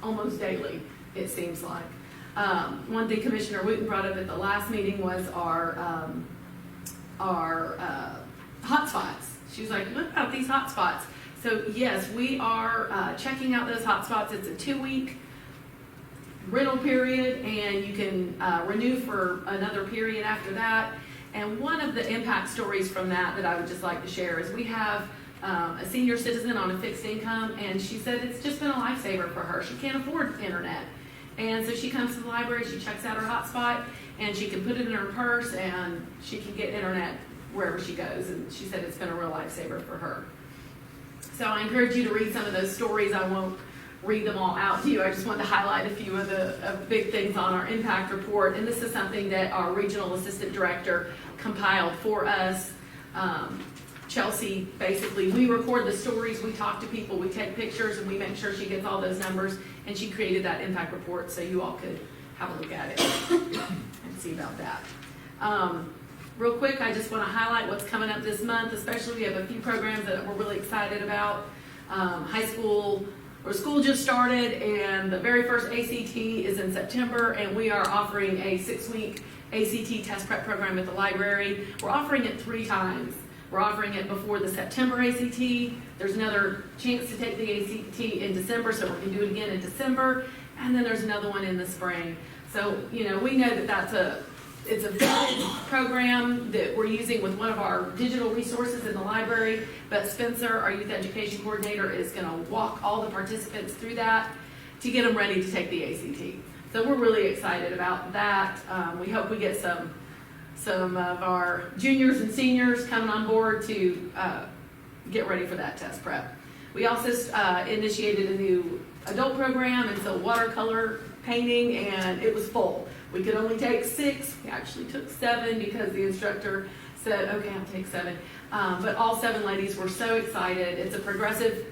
almost daily, it seems like. One thing Commissioner Wooten brought up at the last meeting was our hotspots. She was like, "What about these hotspots?" So yes, we are checking out those hotspots. It's a 2-week rental period, and you can renew for another period after that. And one of the impact stories from that I would just like to share is we have a senior citizen on a fixed income, and she said it's just been a lifesaver for her. She can't afford internet. And so she comes to the library, she checks out her hotspot, and she can put it in her purse, and she can get internet wherever she goes. And she said it's been a real lifesaver for her. So I encourage you to read some of those stories. I won't read them all out to you. I just wanted to highlight a few of the big things on our impact report. And this is something that our regional assistant director compiled for us. Chelsea, basically, we record the stories, we talk to people, we take pictures, and we make sure she gets all those numbers. And she created that impact report so you all could have a look at it and see about that. Real quick, I just want to highlight what's coming up this month. Especially, we have a few programs that we're really excited about. School just started, and the very first ACT is in September, and we are offering a 6-week ACT test prep program at the library. We're offering it 3 times. We're offering it before the September ACT. There's another chance to take the ACT in December, so we're going to do it again in December, and then there's another one in the spring. So, we know that it's a valid program that we're using with one of our digital resources in the library, but Spencer, our youth education coordinator, is going to walk all the participants through that to get them ready to take the ACT. So we're really excited about that. We hope we get some of our juniors and seniors coming on board to get ready for that test prep. We also initiated a new adult program, and so watercolor painting, and it was full. We could only take 6. We actually took 7 because the instructor said, okay, I'll take 7. But all 7 ladies were so excited. It's a progressive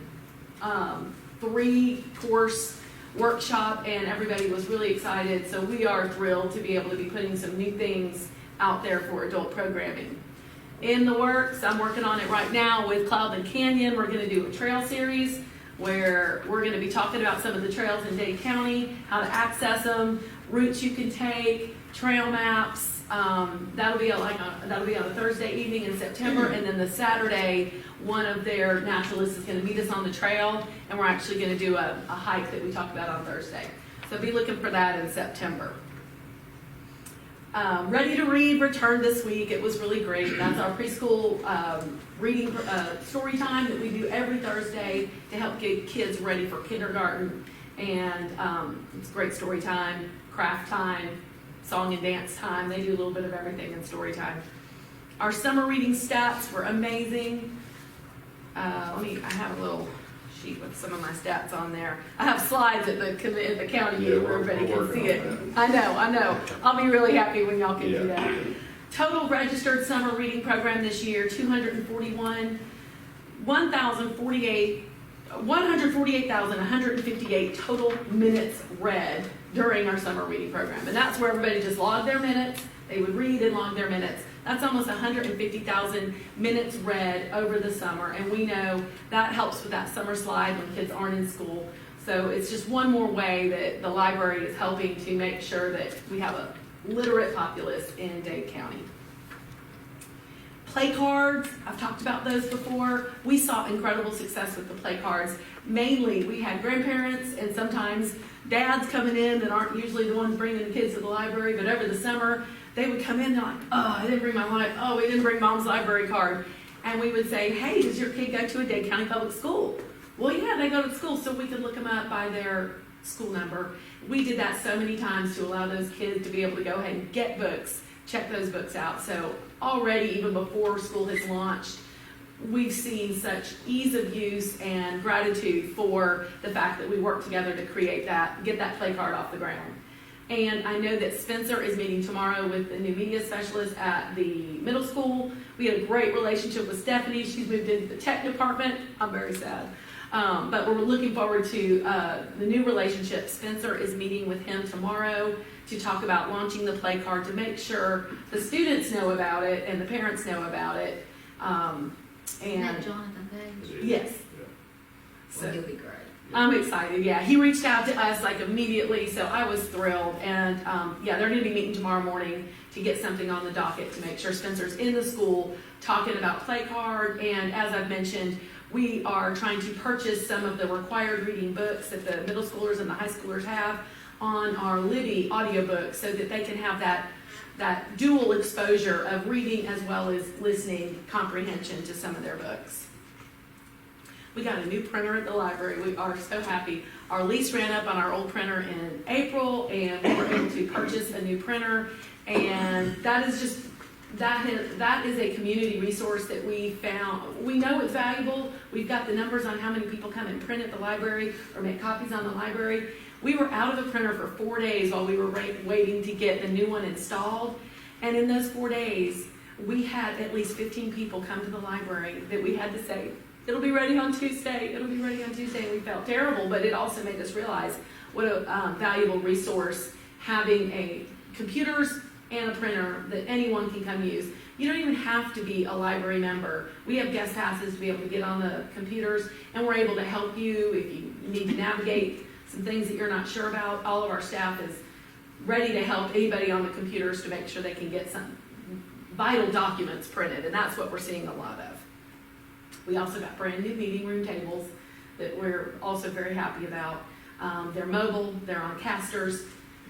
3-course workshop, and everybody was really excited. So we are thrilled to be able to be putting some new things out there for adult programming. In the works, I'm working on it right now with Cloudland Canyon. We're going to do a trail series where we're going to be talking about some of the trails in Dade County, how to access them, routes you can take, trail maps. That'll be on a Thursday evening in September, and then the Saturday, one of their naturalists is going to meet us on the trail, and we're actually going to do a hike that we talked about on Thursday. So be looking for that in September. Ready to Read returned this week. It was really great. That's our preschool reading story time that we do every Thursday to help get kids ready for kindergarten. And it's great story time, craft time, song and dance time. They do a little bit of everything in story time. Our summer reading stats were amazing. I have a little sheet with some of my stats on there. I have slides at the county meeting where everybody can see it. I know. I'll be really happy when y'all can do that. Total registered summer reading program this year, 148,158 total minutes read during our summer reading program. And that's where everybody just logged their minutes. They would read and log their minutes. That's almost 150,000 minutes read over the summer. And we know that helps with that summer slide when kids aren't in school. So it's just one more way that the library is helping to make sure that we have a literate populace in Dade County. Play cards, I've talked about those before. We saw incredible success with the play cards. Mainly, we had grandparents and sometimes dads coming in that aren't usually the ones bringing the kids to the library, but over the summer, they would come in, they're like, oh, I didn't bring we didn't bring mom's library card. And we would say, hey, does your kid go to a Dade County public school? Well, yeah, they go to school, so we could look them up by their school number. We did that so many times to allow those kids to be able to go ahead and get books, check those books out. So already, even before school has launched, we've seen such ease of use and gratitude for the fact that we worked together to create that, get that play card off the ground. And I know that Spencer is meeting tomorrow with the new media specialist at the middle school. We had a great relationship with Stephanie. She's moved into the tech department. I'm very sad. But we're looking forward to the new relationship. Spencer is meeting with him tomorrow to talk about launching the play card, to make sure the students know about it and the parents know about it. Isn't that Jonathan Page? Yes. Yeah. Well, he'll be great. I'm excited, yeah. He reached out to us like immediately, so I was thrilled. And yeah, they're gonna be meeting tomorrow morning to get something on the docket to make sure Spencer's in the school talking about play card. And as I've mentioned, we are trying to purchase some of the required reading books that the middle schoolers and the high schoolers have on our Libby audiobooks so that they can have that dual exposure of reading as well as listening comprehension to some of their books. We got a new printer at the library. We are so happy. Our lease ran up on our old printer in April, and we were able to purchase a new printer. And that is just, that is a community resource that we found. We know it's valuable. We've got the numbers on how many people come and print at the library or make copies on the library. We were out of a printer for 4 days while we were waiting to get the new one installed. And in those 4 days, we had at least 15 people come to the library that we had to say, it'll be ready on Tuesday. It'll be ready on Tuesday. And we felt terrible, but it also made us realize what a valuable resource having a computers and a printer that anyone can come use. You don't even have to be a library member. We have guest passes to be able to get on the computers, and we're able to help you if you need to navigate some things that you're not sure about. All of our staff is ready to help anybody on the computers to make sure they can get some vital documents printed, and that's what we're seeing a lot of. We also got brand new meeting room tables that we're also very happy about. They're mobile, they're on casters,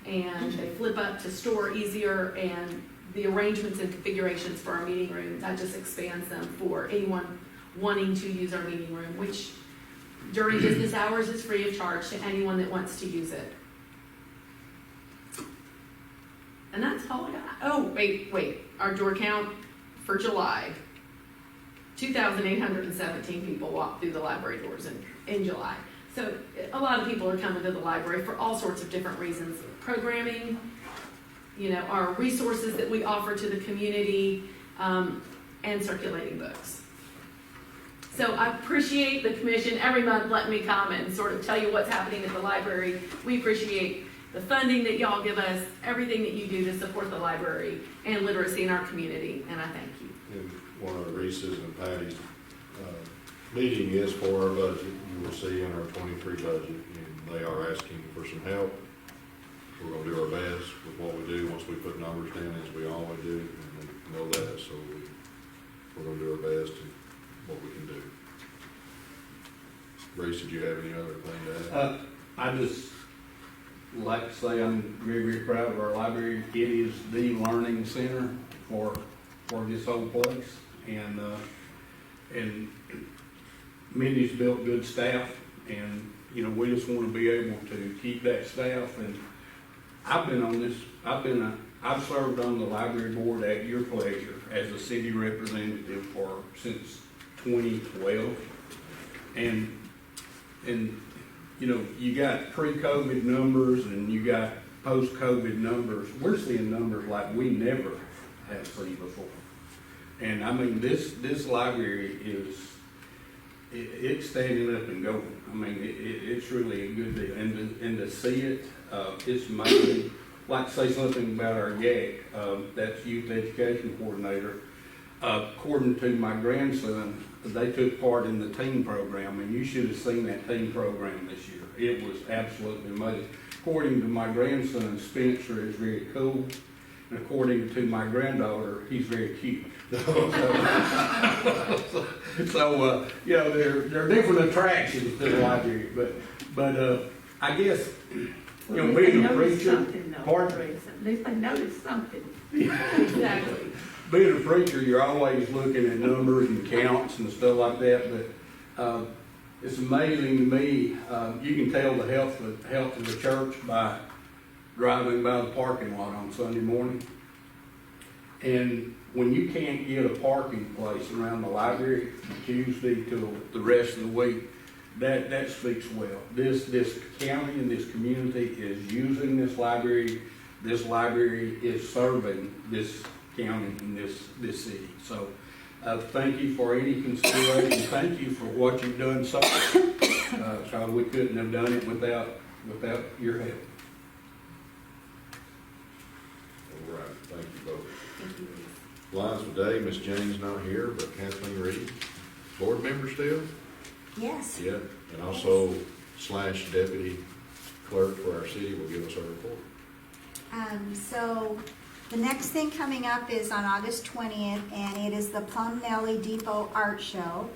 and they flip up to store easier, and the arrangements and configurations for our meeting room, that just expands them for anyone wanting to use our meeting room, which during business hours is free of charge to anyone that wants to use it. And that's all I got. Oh, wait, our door count for July. 2,817 people walked through the library doors in July. So a lot of people are coming to the library for all sorts of different reasons. Programming, our resources that we offer to the community, and circulating books. So I appreciate the commission every month letting me come and sort of tell you what's happening at the library. We appreciate the funding that y'all give us, everything that you do to support the library and literacy in our community, and I thank you. And one of Reese's and Patty's meeting is for our budget. You will see in our 23 budget, and they are asking for some help. We're going to do our best with what we do once we put numbers down, as we always do, and they know that. So we're going to do our best in what we can do. Reese, did you have any other thing to add? I just like to say I'm very, very proud of our library. It is the learning center for this whole place, and Mindy's built good staff, and we just want to be able to keep that staff. And I've served on the library board at your pleasure as a city representative since 2012, and you got pre-COVID numbers and you got post-COVID numbers. We're seeing numbers like we never have seen before. And I mean, this library it's standing up and going. I mean, it's really a good deal. And to see it, it's amazing. Like to say something about our YAC, that's Youth Education Coordinator. According to my grandson, they took part in the teen program, and you should have seen that teen program this year. It was absolutely amazing. According to my grandson, Spencer is very cool, and according to my granddaughter, he's very cute. So there are different attractions to the library, but I guess being a preacher, At least they noticed something. Exactly. Being a preacher, you're always looking at numbers and counts and stuff like that, but it's amazing to me. You can tell the health of the church by driving by the parking lot on Sunday morning. And when you can't get a parking place around the library Tuesday till the rest of the week, that speaks well. This county and this community is using this library. This library is serving this county and this city. So, thank you for any consideration. Thank you for what you've done so far. So we couldn't have done it without your help. All right, thank you both. Lines for Day, Miss Jane's not here, but Kathleen Reed, board member still? Yes. Yeah, and also / deputy clerk for our city will give us a report. So the next thing coming up is on August 20th, and it is the Plum Nelly Depot Art Show.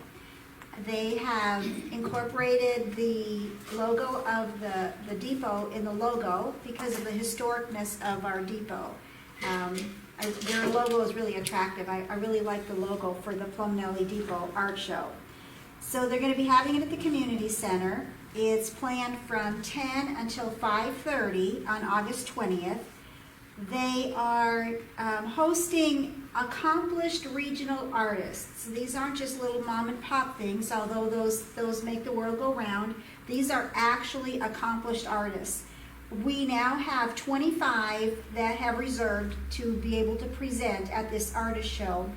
They have incorporated the logo of the depot in the logo because of the historicness of our depot. Their logo is really attractive. I really like the logo for the Plum Nelly Depot Art Show. So they're going to be having it at the community center. It's planned from 10 until 5:30 on August 20th. They are hosting accomplished regional artists. These aren't just little mom and pop things, although those make the world go round. These are actually accomplished artists. We now have 25 that have reserved to be able to present at this artist show.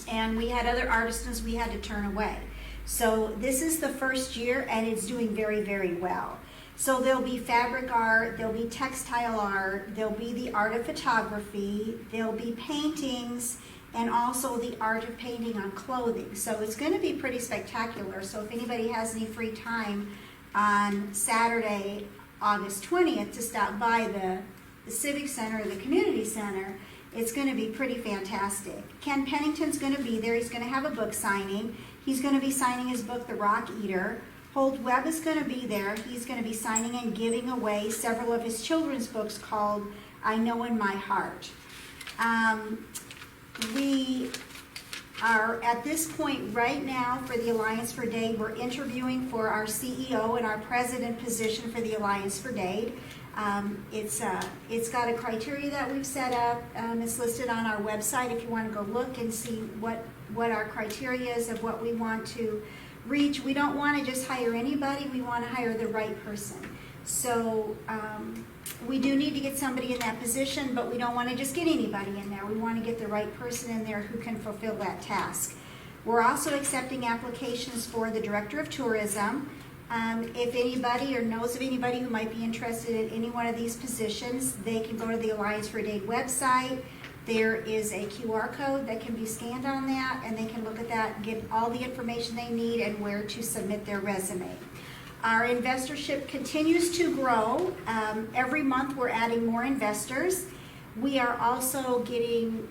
And we had other artisans we had to turn away. So this is the first year, and it's doing very, very well. So there'll be fabric art, there'll be textile art, there'll be the art of photography, there'll be paintings, and also the art of painting on clothing. So it's going to be pretty spectacular. So if anybody has any free time on Saturday, August 20th, to stop by the Civic Center or the Community Center, it's going to be pretty fantastic. Ken Pennington's going to be there. He's going to have a book signing. He's going to be signing his book, The Rock Eater. Holt Webb is going to be there. He's going to be signing and giving away several of his children's books called I Know in My Heart. We are at this point right now for the Alliance for Dade. We're interviewing for our CEO and our president position for the Alliance for Dade. It's got a criteria that we've set up. It's listed on our website if you want to go look and see what our criteria is of what we want to reach. We don't want to just hire anybody. We want to hire the right person. So we do need to get somebody in that position, but we don't want to just get anybody in there. We want to get the right person in there who can fulfill that task. We're also accepting applications for the Director of Tourism. If anybody or knows of anybody who might be interested in any one of these positions, they can go to the Alliance for Dade website. There is a QR code that can be scanned on that, and they can look at that and get all the information they need and where to submit their resume. Our investorship continues to grow. Every month we're adding more investors. We are also getting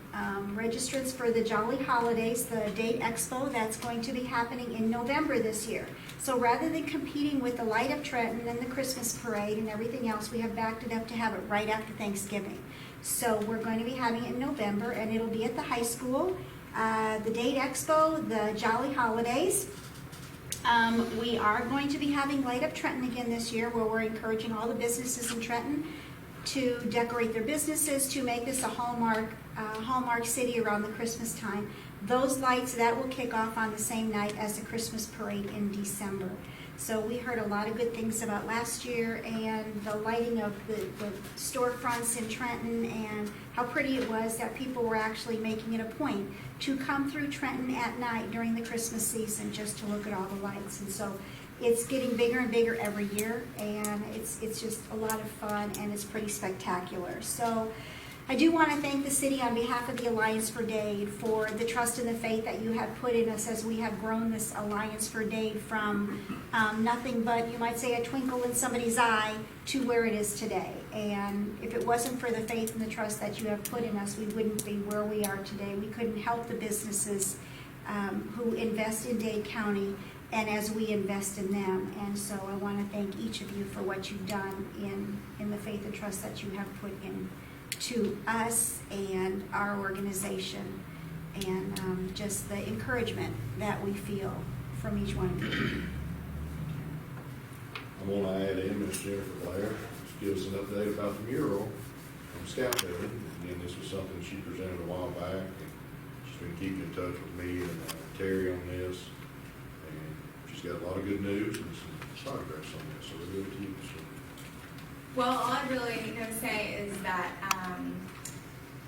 registrants for the Jolly Holidays, the Dade Expo. That's going to be happening in November this year. So rather than competing with the Light Up Trenton and the Christmas Parade and everything else, we have backed it up to have it right after Thanksgiving. So we're going to be having it in November, and it'll be at the high school, the Dade Expo, the Jolly Holidays. We are going to be having Light Up Trenton again this year, where we're encouraging all the businesses in Trenton to decorate their businesses to make this a hallmark city around the Christmas time. Those lights, that will kick off on the same night as the Christmas parade in December. So we heard a lot of good things about last year and the lighting of the storefronts in Trenton and how pretty it was that people were actually making it a point to come through Trenton at night during the Christmas season just to look at all the lights. And so it's getting bigger and bigger every year, and it's just a lot of fun, and it's pretty spectacular. So I do want to thank the city on behalf of the Alliance for Dade for the trust and the faith that you have put in us as we have grown this Alliance for Dade from nothing but, you might say, a twinkle in somebody's eye to where it is today. And if it wasn't for the faith and the trust that you have put in us, we wouldn't be where we are today. We couldn't help the businesses who invest in Dade County and as we invest in them. And so I want to thank each of you for what you've done in the faith and trust that you have put in to us and our organization, and just the encouragement that we feel from each one of you. I want to add in Ms. Jennifer Blair, she gives us an update about the mural on Scout Building. Again, this was something she presented a while back, and she's been keeping in touch with me and Terry on this. And she's he's got a lot of good news and some photographs on that, so we're good to you. So. Well, all I really know to say is that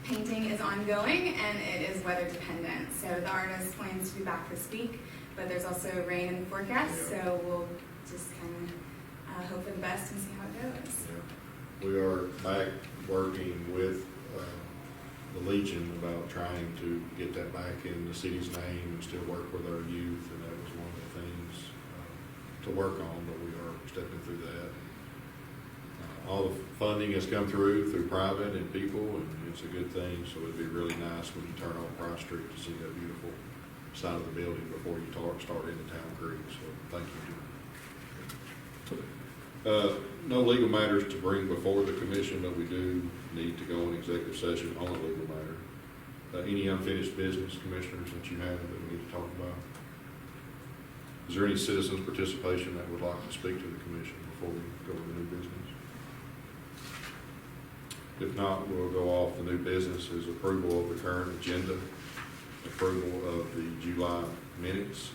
painting is ongoing and it is weather dependent. So the artist plans to be back this week, but there's also rain in the forecast, Yeah. so we'll just kind of hope for the best and see how it goes. Yeah. We are back working with the Legion about trying to get that back in the city's name and still work with our youth, and that was one of the things to work on, but we are stepping through that. All the funding has come through private and people, and it's a good thing, so it'd be really nice when you turn on Price Street to see that beautiful side of the building before you start into Town Creek, so thank you. No legal matters to bring before the commission, but we do need to go in executive session on a legal matter. Any unfinished business, commissioners, that you have that we need to talk about? Is there any citizens' participation that would like to speak to the commission before we go into new business? If not, we'll go off. The new business is approval of the current agenda, approval of the July minutes.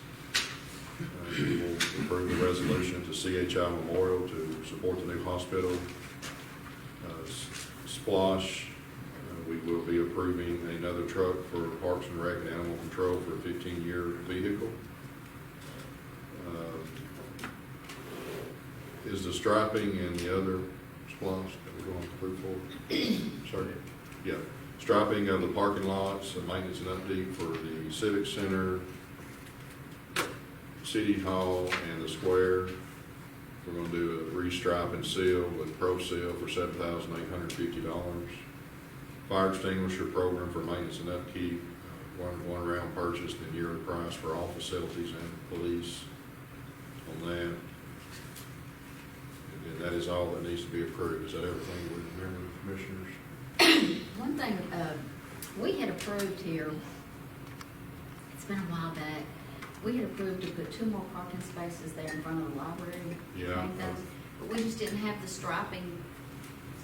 We will approve the resolution to CHI Memorial to support the new hospital. Splosh, we will be approving another truck for Parks and Rec and Animal Control for a 15-year vehicle. Is the striping and the other Splosh that we're going to approve for? Sorry. Yeah. Striping of the parking lots, maintenance and upkeep for the Civic Center, City Hall, and the square. We're going to do a restripe and seal with Pro Seal for $7,850. Fire extinguisher program for maintenance and upkeep, one round purchased and yearly price for all facilities and police on that. And then that is all that needs to be approved. Is that everything we remember, commissioners? One thing, we had approved here, it's been a while back, we had approved to put 2 more parking spaces there in front of the library. Yeah. But we just didn't have the striping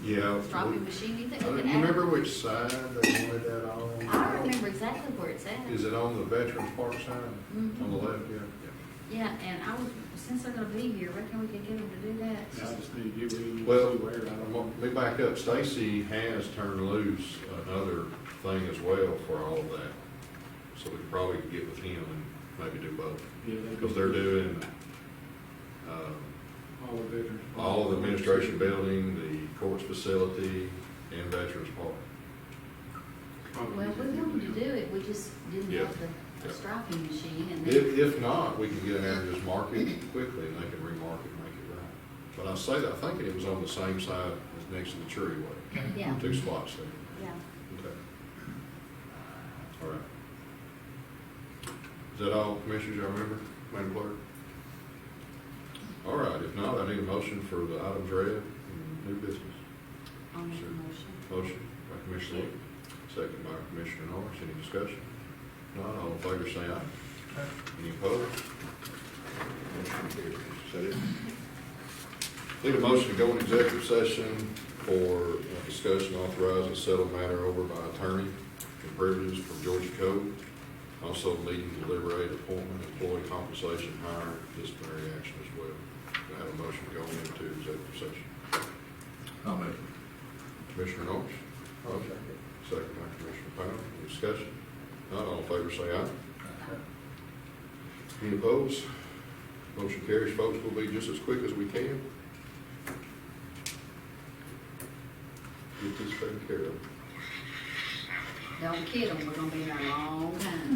Yeah. machine. You think we You could add? remember which side they wanted that on? I remember exactly where it's at. Is it on the Veterans Park side? Mhm. On the left, yeah? Yeah, and I was, since they're gonna be here, reckon we could get them to do that. I just need to get with you. Well, see where, I don't know. let me back up. Stacy has turned loose another thing as well for all of that. So we could probably get with him and maybe do both. Yeah, Because they're doing all the veterans. all of the administration building, the courts facility, and Veterans Park. Well, we wanted to do it, we just didn't Yeah. have the Yeah. striping machine and then. If not, we can get in there and just mark it quickly and they can remark it and make it right. But I say that, I think it was on the same side as next to the Cherry Way. Yeah. 2 spots there. Yeah. Okay. All right. Is that all, commissioners, y'all remember, Madam Clerk? All right, if not, I need a motion for the items read in new business. I'll make Sure. a motion. Motion by Commissioner Wood, second by Commissioner Norris. Any discussion? Not all in favor, say aye. Any opposed? Motion carries. Is that it? Need a motion to go in executive session for discussion authorizing settle matter over by attorney and privileges from Georgia Code. Also meeting to deliberate appointment, employee compensation, hire, disciplinary action as well. Do I have a motion to go into executive session? I'll make it. Commissioner Norris? Second by Commissioner Powell. Any discussion? Not all in favor, say aye. Any opposed? Motion carries, folks. We'll be just as quick as we can. Get this taken care of. Don't kid them, we're gonna be in there a long time.